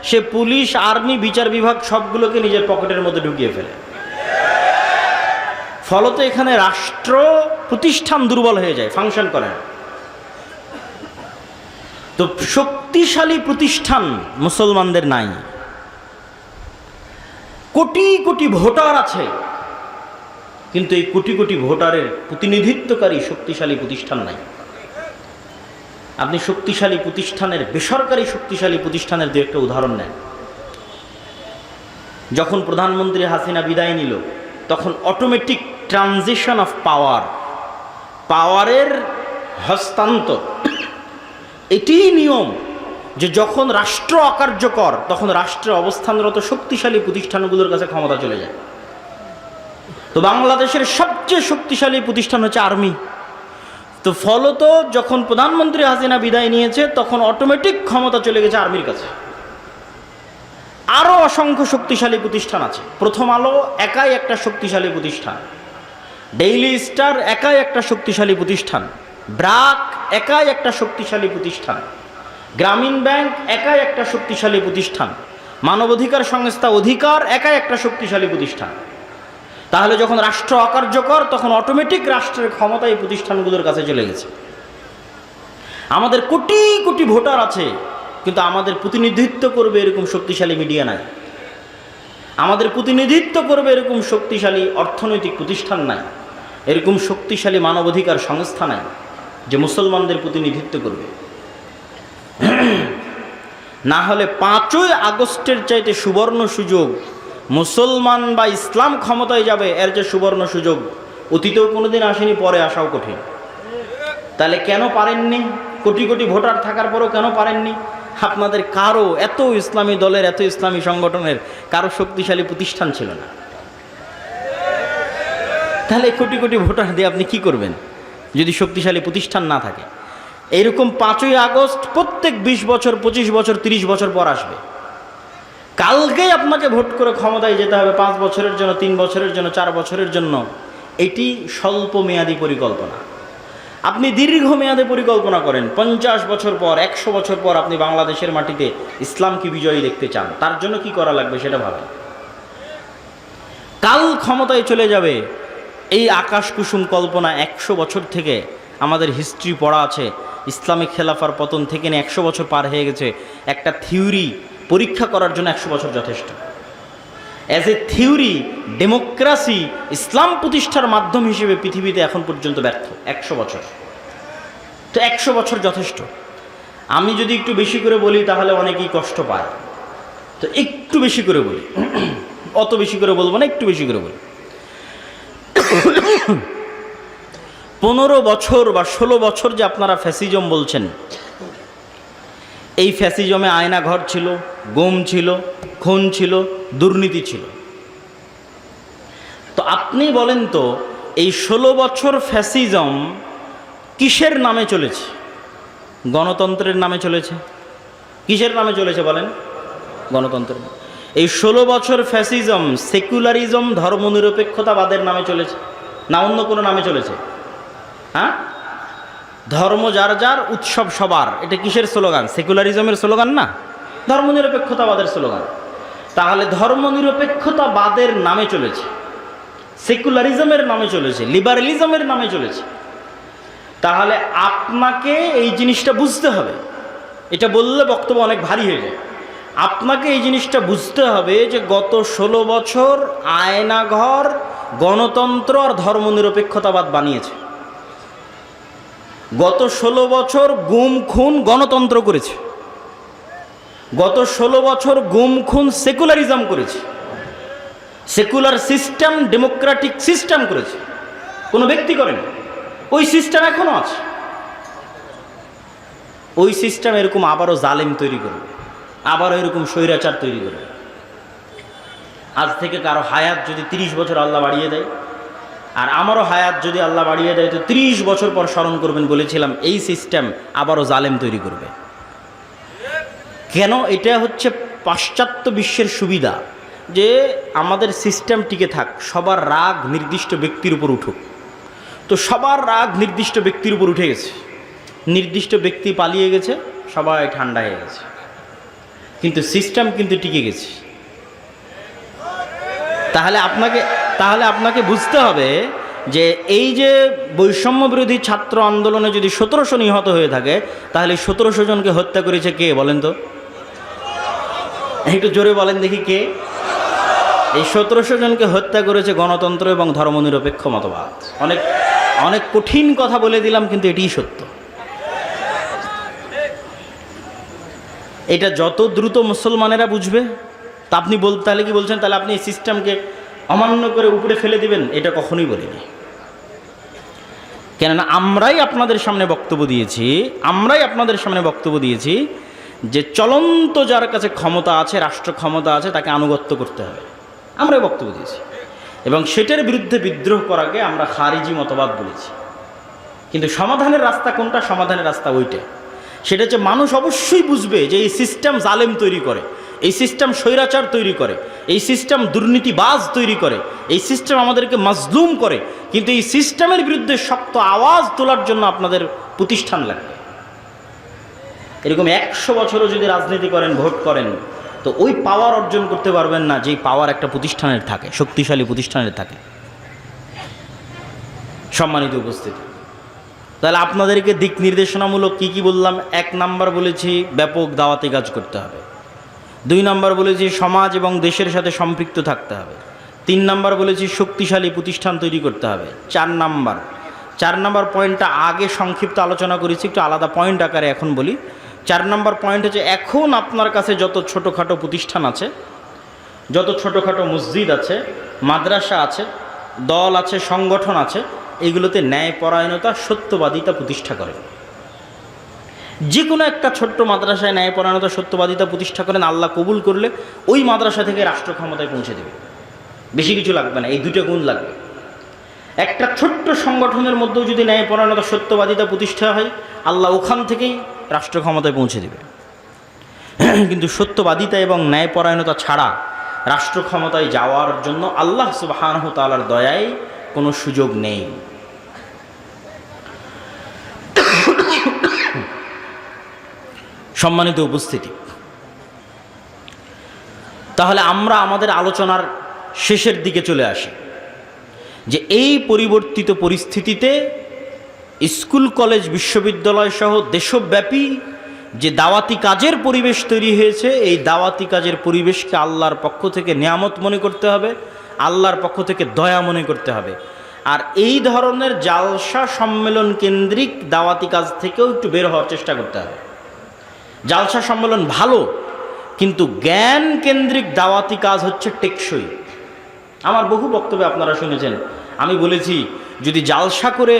সে পুলিশ, আর্মি, বিচার বিভাগ সবগুলোকে নিজের পকেটের মধ্যে ঢুকিয়ে ফেলে। ফলত এখানে রাষ্ট্র প্রতিষ্ঠান দুর্বল হয়ে যায়, ফাংশন করে না। তো শক্তিশালী প্রতিষ্ঠান মুসলমানদের নাই। কোটি কোটি ভোটার আছে, কিন্তু এই কোটি কোটি ভোটারের প্রতিনিধিত্বকারী শক্তিশালী প্রতিষ্ঠান নাই। আপনি শক্তিশালী প্রতিষ্ঠানের, বেসরকারি শক্তিশালী প্রতিষ্ঠানের দু একটা উদাহরণ নেন। যখন প্রধানমন্ত্রী হাসিনা বিদায় নিল তখন অটোমেটিক ট্রানজিশন অফ পাওয়ার, পাওয়ারের হস্তান্তর, এটিই নিয়ম যে যখন রাষ্ট্র অকার্যকর তখন রাষ্ট্রে অবস্থানরত শক্তিশালী প্রতিষ্ঠানগুলোর কাছে ক্ষমতা চলে যায়। তো বাংলাদেশের সবচেয়ে শক্তিশালী প্রতিষ্ঠান হচ্ছে আর্মি। তো ফলত যখন প্রধানমন্ত্রী হাসিনা বিদায় নিয়েছে তখন অটোমেটিক ক্ষমতা চলে গেছে আর্মির কাছে। আরও অসংখ্য শক্তিশালী প্রতিষ্ঠান আছে। প্রথম আলো একাই একটা শক্তিশালী প্রতিষ্ঠান, ডেইলি স্টার একাই একটা শক্তিশালী প্রতিষ্ঠান, ব্র্যাক একাই একটা শক্তিশালী প্রতিষ্ঠান, গ্রামীণ ব্যাংক একাই একটা শক্তিশালী প্রতিষ্ঠান, মানবাধিকার সংস্থা অধিকার একাই একটা শক্তিশালী প্রতিষ্ঠান। তাহলে যখন রাষ্ট্র অকার্যকর তখন অটোমেটিক রাষ্ট্রের ক্ষমতা এই প্রতিষ্ঠানগুলোর কাছে চলে গেছে। আমাদের কোটি কোটি ভোটার আছে, কিন্তু আমাদের প্রতিনিধিত্ব করবে এরকম শক্তিশালী মিডিয়া নাই, আমাদের প্রতিনিধিত্ব করবে এরকম শক্তিশালী অর্থনৈতিক প্রতিষ্ঠান নাই, এরকম শক্তিশালী মানবাধিকার সংস্থা নাই যে মুসলমানদের প্রতিনিধিত্ব করবে। না হলে 5ই আগস্টের চাইতে সুবর্ণ সুযোগ মুসলমান বা ইসলাম ক্ষমতায় যাবে, এর যে সুবর্ণ সুযোগ অতীতেও কোনোদিন আসেনি, পরে আসাও কঠিন। তাহলে কেন পারেননি? কোটি কোটি ভোটার থাকার পরেও কেন পারেননি? আপনাদের কারো, এত ইসলামী দলের, এত ইসলামী সংগঠনের কারো শক্তিশালী প্রতিষ্ঠান ছিল না। তাহলে কোটি কোটি ভোটার দিয়ে আপনি কি করবেন যদি শক্তিশালী প্রতিষ্ঠান না থাকে? এইরকম 5ই আগস্ট প্রত্যেক 20 বছর, 25 বছর, 30 বছর পর আসবে। কালকেই আপনাকে ভোট করে ক্ষমতায় যেতে হবে 5 বছরের জন্য, 3 বছরের জন্য, 4 বছরের জন্য। এটি স্বল্প মেয়াদী পরিকল্পনা। আপনি দীর্ঘমেয়াদে পরিকল্পনা করেন, 50 বছর পর, 100 বছর পর আপনি বাংলাদেশের মাটিতে ইসলামকে বিজয়ী দেখতে চান, তার জন্য কি করা লাগবে সেটা ভাবেন। কাল ক্ষমতায় চলে যাবে এই আকাশ কুসুম কল্পনা 100 বছর থেকে আমাদের হিস্ট্রি পড়া আছে। ইসলামিক খেলাফার পতন থেকে নিয়ে 100 বছর পার হয়ে গেছে। একটা থিওরি পরীক্ষা করার জন্য 100 বছর যথেষ্ট। অ্যাজ এ থিওরি ডেমোক্রেসি ইসলাম প্রতিষ্ঠার মাধ্যম হিসেবে পৃথিবীতে এখন পর্যন্ত ব্যর্থ 100 বছর। তো 100 বছর যথেষ্ট। আমি যদি একটু বেশি করে বলি তাহলে অনেকেই কষ্ট পায়, তো একটু বেশি করে বলি, অত বেশি করে বলবো না, একটু বেশি করে বলি। 15 বছর বা 16 বছর যে আপনারা ফ্যাসিজম বলছেন, এই ফ্যাসিজমে আয়নাঘর ছিল, গুম ছিল, খুন ছিল, দুর্নীতি ছিল। তো আপনি বলেন তো এই 16 বছর ফ্যাসিজম কিসের নামে চলেছে? গণতন্ত্রের নামে চলেছে। কিসের নামে চলেছে বলেন? গণতন্ত্রের। এই 16 বছর ফ্যাসিজম সেকুলারিজম, ধর্মনিরপেক্ষতাবাদের নামে চলেছে না অন্য কোনো নামে চলেছে? হ্যাঁ, ধর্ম যার যার, উৎসব সবার, এটা কিসের স্লোগান? সেকুলারিজমের স্লোগান না, ধর্মনিরপেক্ষতাবাদের স্লোগান। তাহলে ধর্মনিরপেক্ষতাবাদের নামে চলেছে, সেকুলারিজমের নামে চলেছে, লিবারেলিজমের নামে চলেছে। তাহলে আপনাকে এই জিনিসটা বুঝতে হবে। এটা বললে বক্তব্য অনেক ভারী হয়ে যায়। আপনাকে এই জিনিসটা বুঝতে হবে যে গত 16 বছর আয়নাঘর গণতন্ত্র আর ধর্মনিরপেক্ষতাবাদ বানিয়েছে। গত 16 বছর গুম খুন গণতন্ত্র করেছে। গত 16 বছর গুম খুন সেকুলারিজম করেছে। সেকুলার সিস্টেম ডেমোক্রেটিক সিস্টেম করেছে, কোনো ব্যক্তি করেনি। ওই সিস্টেম এখনো আছে। ওই সিস্টেম এরকম আবারও জালেম তৈরি করবে, আবারও এরকম স্বৈরাচার তৈরি করবে। আজ থেকে কারো হায়াত যদি 30 বছর আল্লাহ বাড়িয়ে দেয়, আর আমারও হায়াত যদি আল্লাহ বাড়িয়ে দেয়, তো 30 বছর পর স্মরণ করবেন, বলেছিলাম এই সিস্টেম আবারও জালেম তৈরি করবে। কেন? এটা হচ্ছে পাশ্চাত্য বিশ্বের সুবিধা, যে আমাদের সিস্টেম টিকে থাক, সবার রাগ নির্দিষ্ট ব্যক্তির উপর উঠুক। তো সবার রাগ নির্দিষ্ট ব্যক্তির উপর উঠে গেছে, নির্দিষ্ট ব্যক্তি পালিয়ে গেছে, সবাই ঠান্ডা হয়ে গেছে, কিন্তু সিস্টেম কিন্তু টিকে গেছে। তাহলে আপনাকে বুঝতে হবে যে এই যে বৈষম্য বিরোধী ছাত্র আন্দোলনে যদি 1700 নিহত হয়ে থাকে, তাহলে 1700 জনকে হত্যা করেছে কে বলেন তো? একটু জোরে বলেন দেখি, কে? এই 1700 জনকে হত্যা করেছে গণতন্ত্র এবং ধর্মনিরপেক্ষ মতবাদ। অনেক অনেক কঠিন কথা বলে দিলাম, কিন্তু এটিই সত্য। এটা যত দ্রুত মুসলমানেরা বুঝবে, তা আপনি তাহলে কি বলছেন তাহলে আপনি এই সিস্টেমকে অমান্য করে উপরে ফেলে দিবেন? এটা কখনোই বলিনি। কেননা আমরাই আপনাদের সামনে বক্তব্য দিয়েছি যে চলন্ত যার কাছে ক্ষমতা আছে, রাষ্ট্র ক্ষমতা আছে, তাকে আনুগত্য করতে হবে। আমরাই বক্তব্য দিয়েছি, এবং সেটার বিরুদ্ধে বিদ্রোহ করাকে আমরা খারিজি মতবাদ বলেছি। কিন্তু সমাধানের রাস্তা কোনটা? সমাধানের রাস্তা ওইটা। সেটা হচ্ছে মানুষ অবশ্যই বুঝবে যে এই সিস্টেম জালেম তৈরি করে, এই সিস্টেম স্বৈরাচার তৈরি করে, এই সিস্টেম দুর্নীতিবাজ তৈরি করে, এই সিস্টেম আমাদেরকে মাজলুম করে। কিন্তু এই সিস্টেমের বিরুদ্ধে শক্ত আওয়াজ তোলার জন্য আপনাদের প্রতিষ্ঠান লাগবে। এরকম 100 বছরও যদি রাজনীতি করেন, ভোট করেন, তো ওই পাওয়ার অর্জন করতে পারবেন না যেই পাওয়ার একটা প্রতিষ্ঠানের থাকে, শক্তিশালী প্রতিষ্ঠানের থাকে। সম্মানিত উপস্থিতি, তাহলে আপনাদেরকে দিক নির্দেশনামূলক কি বললাম? 1 নাম্বার বলেছি ব্যাপক দাওয়াতি কাজ করতে হবে। 2 নাম্বার বলেছি সমাজ এবং দেশের সাথে সম্পৃক্ত থাকতে হবে। 3 নাম্বার বলেছি শক্তিশালী প্রতিষ্ঠান তৈরি করতে হবে। 4 নাম্বার পয়েন্টটা আগে সংক্ষিপ্ত আলোচনা করেছি, একটু আলাদা পয়েন্ট আকারে এখন বলি। 4 নাম্বার পয়েন্ট হচ্ছে, এখন আপনার কাছে যত ছোটোখাটো প্রতিষ্ঠান আছে, যত ছোটোখাটো মসজিদ আছে, মাদ্রাসা আছে, দল আছে, সংগঠন আছে, এইগুলোতে ন্যায়পরায়ণতা, সত্যবাদিতা প্রতিষ্ঠা করেন। যে কোনো একটা ছোট্ট মাদ্রাসায় ন্যায়পরায়ণতা, সত্যবাদিতা প্রতিষ্ঠা করেন, আল্লাহ কবুল করলে ওই মাদ্রাসা থেকে রাষ্ট্র ক্ষমতায় পৌঁছে দেবে। বেশি কিছু লাগবে না, এই 2টা গুণ লাগবে। একটা ছোট্ট সংগঠনের মধ্যেও যদি ন্যায়পরায়ণতা, সত্যবাদিতা প্রতিষ্ঠা হয়, আল্লাহ ওখান থেকেই রাষ্ট্র ক্ষমতায় পৌঁছে দেবে। কিন্তু সত্যবাদিতা এবং ন্যায়পরায়ণতা ছাড়া রাষ্ট্র ক্ষমতায় যাওয়ার জন্য আল্লাহ সুবহানাহু ওয়া তাআলার দয়ায় কোনো সুযোগ নেই। সম্মানিত উপস্থিতি, তাহলে আমরা আমাদের আলোচনার শেষের দিকে চলে আসি যে এই পরিবর্তিত পরিস্থিতিতে স্কুল, কলেজ, বিশ্ববিদ্যালয় সহ দেশব্যাপী যে দাওয়াতি কাজের পরিবেশ তৈরি হয়েছে, এই দাওয়াতি কাজের পরিবেশকে আল্লাহর পক্ষ থেকে নিয়ামত মনে করতে হবে, আল্লাহর পক্ষ থেকে দয়া মনে করতে হবে। আর এই ধরনের জালসা সম্মেলন কেন্দ্রিক দাওয়াতি কাজ থেকেও একটু বের হওয়ার চেষ্টা করতে হবে। জালসা সম্মেলন ভালো, কিন্তু জ্ঞান কেন্দ্রিক দাওয়াতি কাজ হচ্ছে টেকসই। আমার বহু বক্তব্যে আপনারা শুনেছেন, আমি বলেছি যদি জালসা করে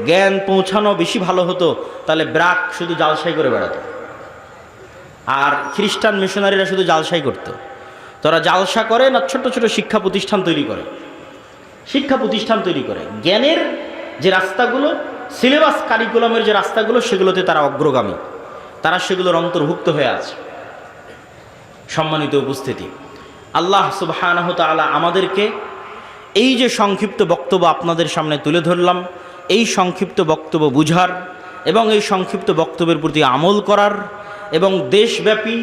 জ্ঞান পৌঁছানো বেশি ভালো হতো, তাহলে ব্রাক শুধু জালসাই করে বেড়াতো, আর খ্রিস্টান মিশনারিরা শুধু জালসাই করতো। তারা জালসা করে না, ছোট ছোট শিক্ষা প্রতিষ্ঠান তৈরি করে, জ্ঞানের যে রাস্তাগুলো, সিলেবাস কারিকুলামের যে রাস্তাগুলো, সেগুলোতে তারা অগ্রগামী, তারা সেগুলোর অন্তর্ভুক্ত হয়ে আছে। সম্মানিত উপস্থিতি, আল্লাহ সুবহানাহু ওয়া তাআলা আমাদেরকে এই যে সংক্ষিপ্ত বক্তব্য আপনাদের সামনে তুলে ধরলাম, এই সংক্ষিপ্ত বক্তব্য বুঝার এবং এই সংক্ষিপ্ত বক্তব্যের প্রতি আমল করার, এবং দেশব্যাপী,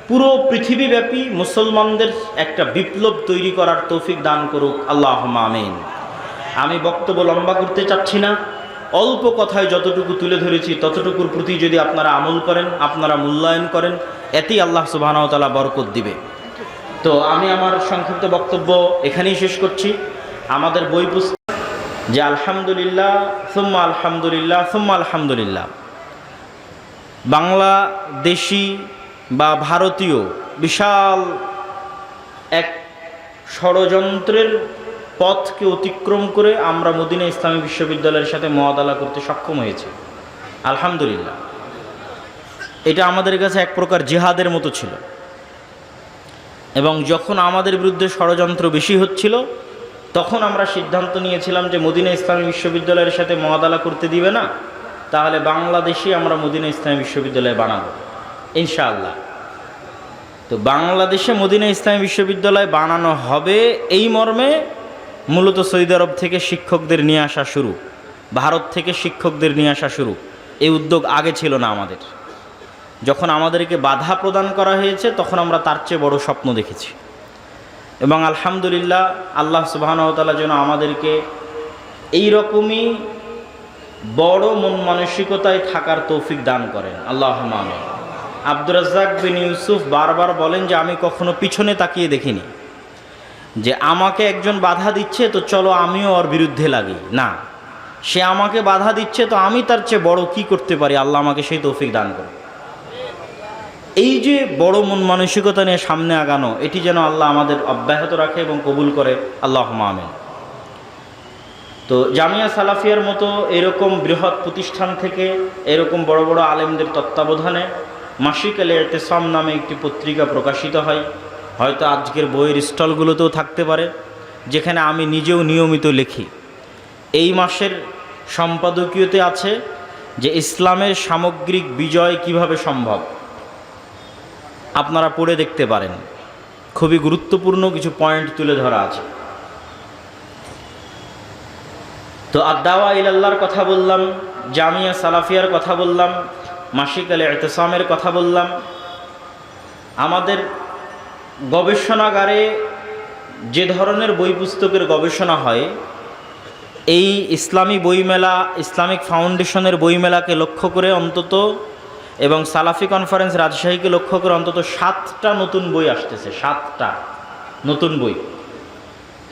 পুরো পৃথিবীব্যাপী মুসলমানদের একটা বিপ্লব তৈরি করার তৌফিক দান করুক, আল্লাহুম্মা আমিন। আমি বক্তব্য লম্বা করতে চাচ্ছি না, অল্প কথায় যতটুকু তুলে ধরেছি ততটুকুর প্রতি যদি আপনারা আমল করেন, আপনারা মূল্যায়ন করেন, এতেই আল্লাহ সুবহানাহু ওয়া তাআলা বরকত দিবে। তো আমি আমার সংক্ষিপ্ত বক্তব্য এখানেই শেষ করছি। আমাদের বই পুস্তক যে আলহামদুলিল্লাহ সুম্মা আলহামদুলিল্লাহ সুম্মা আলহামদুলিল্লাহ, বাংলাদেশি বা ভারতীয় বিশাল এক ষড়যন্ত্রের পথকে অতিক্রম করে আমরা মদিনা ইসলামী বিশ্ববিদ্যালয়ের সাথে মুআদালা করতে সক্ষম হয়েছি, আলহামদুলিল্লাহ। এটা আমাদের কাছে এক প্রকার জিহাদের মতো ছিল, এবং যখন আমাদের বিরুদ্ধে ষড়যন্ত্র বেশি হচ্ছিল তখন আমরা সিদ্ধান্ত নিয়েছিলাম যে মদিনা ইসলামী বিশ্ববিদ্যালয়ের সাথে মুআদালা করতে দিবে না, তাহলে বাংলাদেশে আমরা মদিনা ইসলামী বিশ্ববিদ্যালয় বানাবো ইনশাআল্লাহ। তো বাংলাদেশে মদিনা ইসলামী বিশ্ববিদ্যালয় বানানো হবে এই মর্মে মূলত সৌদি আরব থেকে শিক্ষকদের নিয়ে আসা শুরু, ভারত থেকে শিক্ষকদের নিয়ে আসা শুরু। এই উদ্যোগ আগে ছিল না আমাদের। যখন আমাদেরকে বাধা প্রদান করা হয়েছে তখন আমরা তার চেয়ে বড় স্বপ্ন দেখেছি, এবং আলহামদুলিল্লাহ আল্লাহ সুবহানাহু ওয়া তাআলা যেন আমাদেরকে এই রকমই বড় মন মানসিকতায় থাকার তৌফিক দান করেন, আল্লাহুম্মা আমিন। আব্দুর রাজ্জাক বিন ইউসুফ বারবার বলেন যে আমি কখনো পিছনে তাকিয়ে দেখিনি যে আমাকে একজন বাধা দিচ্ছে তো চলো আমিও ওর বিরুদ্ধে লাগি, না, সে আমাকে বাধা দিচ্ছে তো আমি তার চেয়ে বড় কি করতে পারি, আল্লাহ আমাকে সেই তৌফিক দান করে। এই যে বড় মন মানসিকতা নিয়ে সামনে আগানো, এটি যেন আল্লাহ আমাদের অব্যাহত রাখে এবং কবুল করে, আল্লাহুম্মা আমিন। তো জামিয়া সালাফিয়ার মতো এরকম বৃহৎ প্রতিষ্ঠান থেকে এরকম বড় বড় আলেমদের তত্ত্বাবধানে মাসিক আল ইতিসাম নামে একটি পত্রিকা প্রকাশিত হয়, হয়তো আজকের বইয়ের স্টলগুলোতেও থাকতে পারে, যেখানে আমি নিজেও নিয়মিত লিখি। এই মাসের সম্পাদকীয়তে আছে যে ইসলামের সামগ্রিক বিজয় কিভাবে সম্ভব, আপনারা পড়ে দেখতে পারেন। খুবই গুরুত্বপূর্ণ কিছু পয়েন্ট তুলে ধরা আছে। তো আদ-দাওয়া ইলাল্লাহর কথা বললাম, জামিয়া সালাফিয়ার কথা বললাম, মাসিক আল ইতিসামের কথা বললাম। আমাদের গবেষণাগারে যে ধরনের বই পুস্তকের গবেষণা হয়, এই ইসলামী বইমেলা, ইসলামিক ফাউন্ডেশনের বইমেলাকে লক্ষ্য করে অন্তত, এবং সালাফি কনফারেন্স রাজশাহীকে লক্ষ্য করে অন্তত 7টা নতুন বই আসতেছে, 7টা নতুন বই।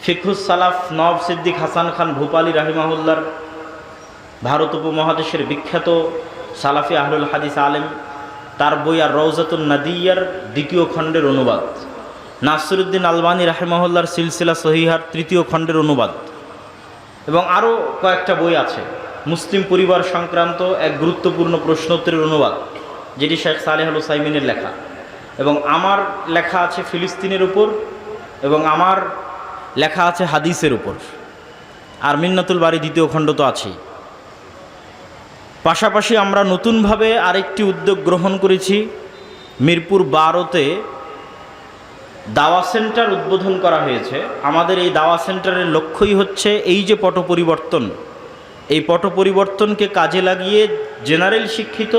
ফিকহুস সালাফ নওয়াব সিদ্দিক হাসান খান ভূপালী রাহিমাহুল্লার, ভারত উপমহাদেশের বিখ্যাত সালাফি আহলুল হাদিস আলেম, তার বই আর রওজাতুন নাদিয়ার 2য় খণ্ডের অনুবাদ, নাসিরউদ্দিন আলবানী রাহিমাহুল্লার সিলসিলা সহিহার 3য় খণ্ডের অনুবাদ, এবং আরও কয়েকটা বই আছে। মুসলিম পরিবার সংক্রান্ত এক গুরুত্বপূর্ণ প্রশ্নোত্তরের অনুবাদ, যেটি শেখ সালেহ আল উসাইমিনের লেখা, এবং আমার লেখা আছে ফিলিস্তিনের উপর, এবং আমার লেখা আছে হাদিসের উপর, আর মিন্নাতুল বারী 2য় খণ্ড তো আছেই। পাশাপাশি আমরা নতুনভাবে আরেকটি উদ্যোগ গ্রহণ করেছি। মিরপুর 12তে দাওয়া সেন্টার উদ্বোধন করা হয়েছে। আমাদের এই দাওয়া সেন্টারের লক্ষ্যই হচ্ছে এই যে পট পরিবর্তন, এই পট পরিবর্তনকে কাজে লাগিয়ে জেনারেল শিক্ষিত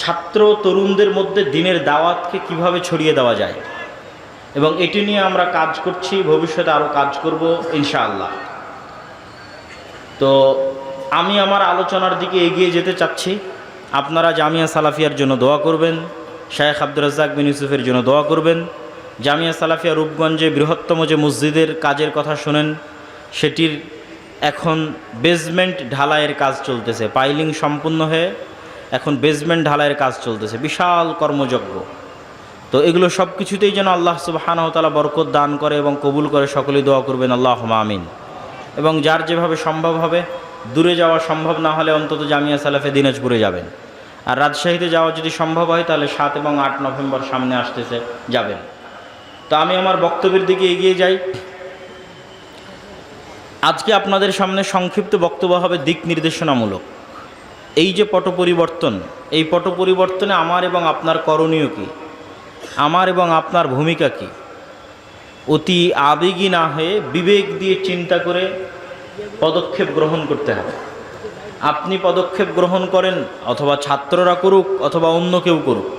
ছাত্র তরুণদের মধ্যে দ্বীনের দাওয়াতকে কিভাবে ছড়িয়ে দেওয়া যায়, এবং এটি নিয়ে আমরা কাজ করছি, ভবিষ্যতে আরও কাজ করব ইনশাআল্লাহ। তো আমি আমার আলোচনার দিকে এগিয়ে যেতে চাচ্ছি। আপনারা জামিয়া সালাফিয়ার জন্য দোয়া করবেন, শায়েখ আব্দুর রাজ্জাক বিন ইউসুফের জন্য দোয়া করবেন। জামিয়া সালাফিয়া রূপগঞ্জে বৃহত্তম যে মসজিদের কাজের কথা শোনেন, সেটির এখন বেসমেন্ট ঢালাইয়ের কাজ চলতেছে, পাইলিং সম্পূর্ণ হয়ে এখন বেসমেন্ট ঢালাইয়ের কাজ চলতেছে, বিশাল কর্মযজ্ঞ। তো এগুলো সব কিছুতেই যেন আল্লাহ সুবহানাহু ওয়া তাআলা বরকত দান করে এবং কবুল করে, সকলেই দোয়া করবেন আল্লাহুম্মা আমিন। এবং যার যেভাবে সম্ভব হবে, দূরে যাওয়া সম্ভব না হলে অন্তত জামিয়া সালাফে দিনাজপুরে যাবেন, আর রাজশাহীতে যাওয়া যদি সম্ভব হয় তাহলে 7 এবং 8 নভেম্বর সামনে আসতেছে, যাবেন। তো আমি আমার বক্তব্যের দিকে এগিয়ে যাই। আজকে আপনাদের সামনে সংক্ষিপ্ত বক্তব্য হবে দিক নির্দেশনামূলক। এই যে পট পরিবর্তন, এই পট পরিবর্তনে আমার এবং আপনার করণীয় কী, আমার এবং আপনার ভূমিকা কী, অতি আবেগী না হয়ে বিবেক দিয়ে চিন্তা করে পদক্ষেপ গ্রহণ করতে হবে। আপনি পদক্ষেপ গ্রহণ করেন, অথবা ছাত্ররা করুক, অথবা অন্য কেউ করুক।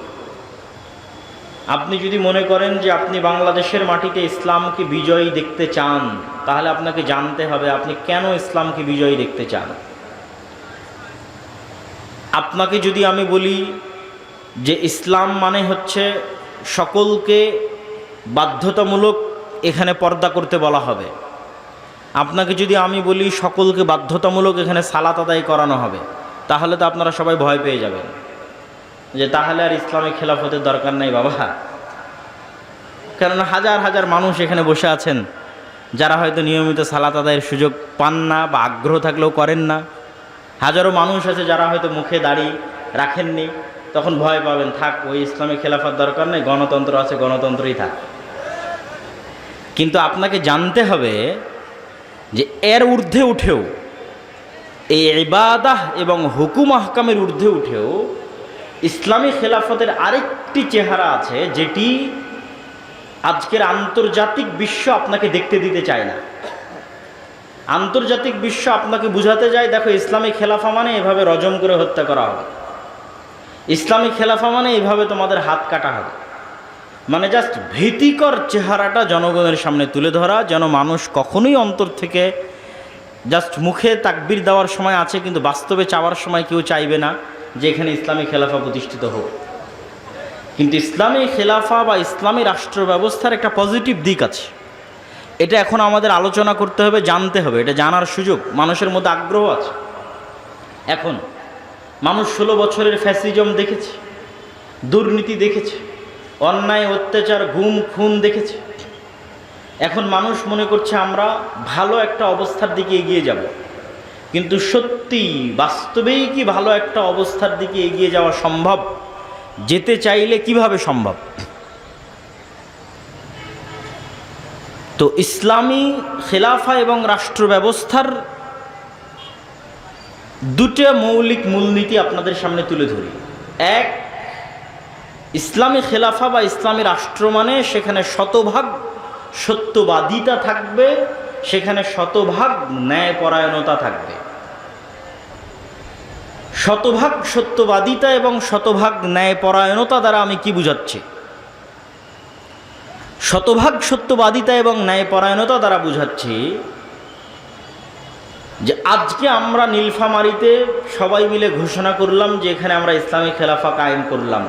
আপনি যদি মনে করেন যে আপনি বাংলাদেশের মাটিতে ইসলামকে বিজয়ী দেখতে চান, তাহলে আপনাকে জানতে হবে আপনি কেন ইসলামকে বিজয়ী দেখতে চান। আপনাকে যদি আমি বলি যে ইসলাম মানে হচ্ছে সকলকে বাধ্যতামূলক এখানে পর্দা করতে বলা হবে, আপনাকে যদি আমি বলি সকলকে বাধ্যতামূলক এখানে সালাত আদায় করানো হবে, তাহলে তো আপনারা সবাই ভয় পেয়ে যাবেন যে তাহলে আর ইসলামে খেলাফতের দরকার নাই বাবা। কেননা হাজার হাজার মানুষ এখানে বসে আছেন যারা হয়তো নিয়মিত সালাত আদায়ের সুযোগ পান না বা আগ্রহ থাকলেও করেন না। হাজারো মানুষ আছে যারা হয়তো মুখে দাড়ি রাখেননি, তখন ভয় পাবেন, থাক ওই ইসলামে খেলাফত দরকার নেই, গণতন্ত্র আছে, গণতন্ত্রই থাক। কিন্তু আপনাকে জানতে হবে যে এর ঊর্ধ্বে উঠেও, এই ইবাদাহ এবং হুকুম আহকামের ঊর্ধ্বে উঠেও ইসলামী খেলাফতের আরেকটি চেহারা আছে, যেটি আজকের আন্তর্জাতিক বিশ্ব আপনাকে দেখতে দিতে চায় না। আন্তর্জাতিক বিশ্ব আপনাকে বুঝাতে যায়, দেখো ইসলামী খেলাফা মানে এভাবে রজম করে হত্যা করা হবে, ইসলামী খেলাফা মানে এইভাবে তোমাদের হাত কাটা হবে। মানে জাস্ট ভীতিকর চেহারাটা জনগণের সামনে তুলে ধরা, যেন মানুষ কখনোই অন্তর থেকে জাস্ট মুখে তাকবীর দেওয়ার সময় আছে, কিন্তু বাস্তবে চাওয়ার সময় কেউ চাইবে না যে এখানে ইসলামী খেলাফা প্রতিষ্ঠিত হোক। কিন্তু ইসলামী খেলাফা বা ইসলামী রাষ্ট্র ব্যবস্থার একটা পজিটিভ দিক আছে, এটা এখন আমাদের আলোচনা করতে হবে, জানতে হবে, এটা জানার সুযোগ মানুষের মধ্যে আগ্রহ আছে। এখন মানুষ 16 বছরের ফ্যাসিজম দেখেছে, দুর্নীতি দেখেছে, অন্যায় অত্যাচার গুম খুন দেখেছে। এখন মানুষ মনে করছে আমরা ভালো একটা অবস্থার দিকে এগিয়ে যাব, কিন্তু সত্যি বাস্তবেই কি ভালো একটা অবস্থার দিকে এগিয়ে যাওয়া সম্ভব? যেতে চাইলে কিভাবে সম্ভব? তো ইসলামী খেলাফা এবং রাষ্ট্র ব্যবস্থার দুটো মৌলিক মূলনীতি আপনাদের সামনে তুলে ধরি। এক, ইসলামী খেলাফা বা ইসলামী রাষ্ট্র মানে সেখানে শতভাগ সত্যবাদিতা থাকবে, সেখানে শতভাগ ন্যায়পরায়ণতা থাকবে। শতভাগ সত্যবাদিতা এবং শতভাগ ন্যায়পরায়ণতা দ্বারা আমি কি বুঝাচ্ছি? শতভাগ সত্যবাদিতা এবং ন্যায়পরায়ণতা দ্বারা বুঝাচ্ছি যে আজকে আমরা নীলফামারীতে সবাই মিলে ঘোষণা করলাম যে এখানে আমরা ইসলামী খেলাফা কায়েম করলাম।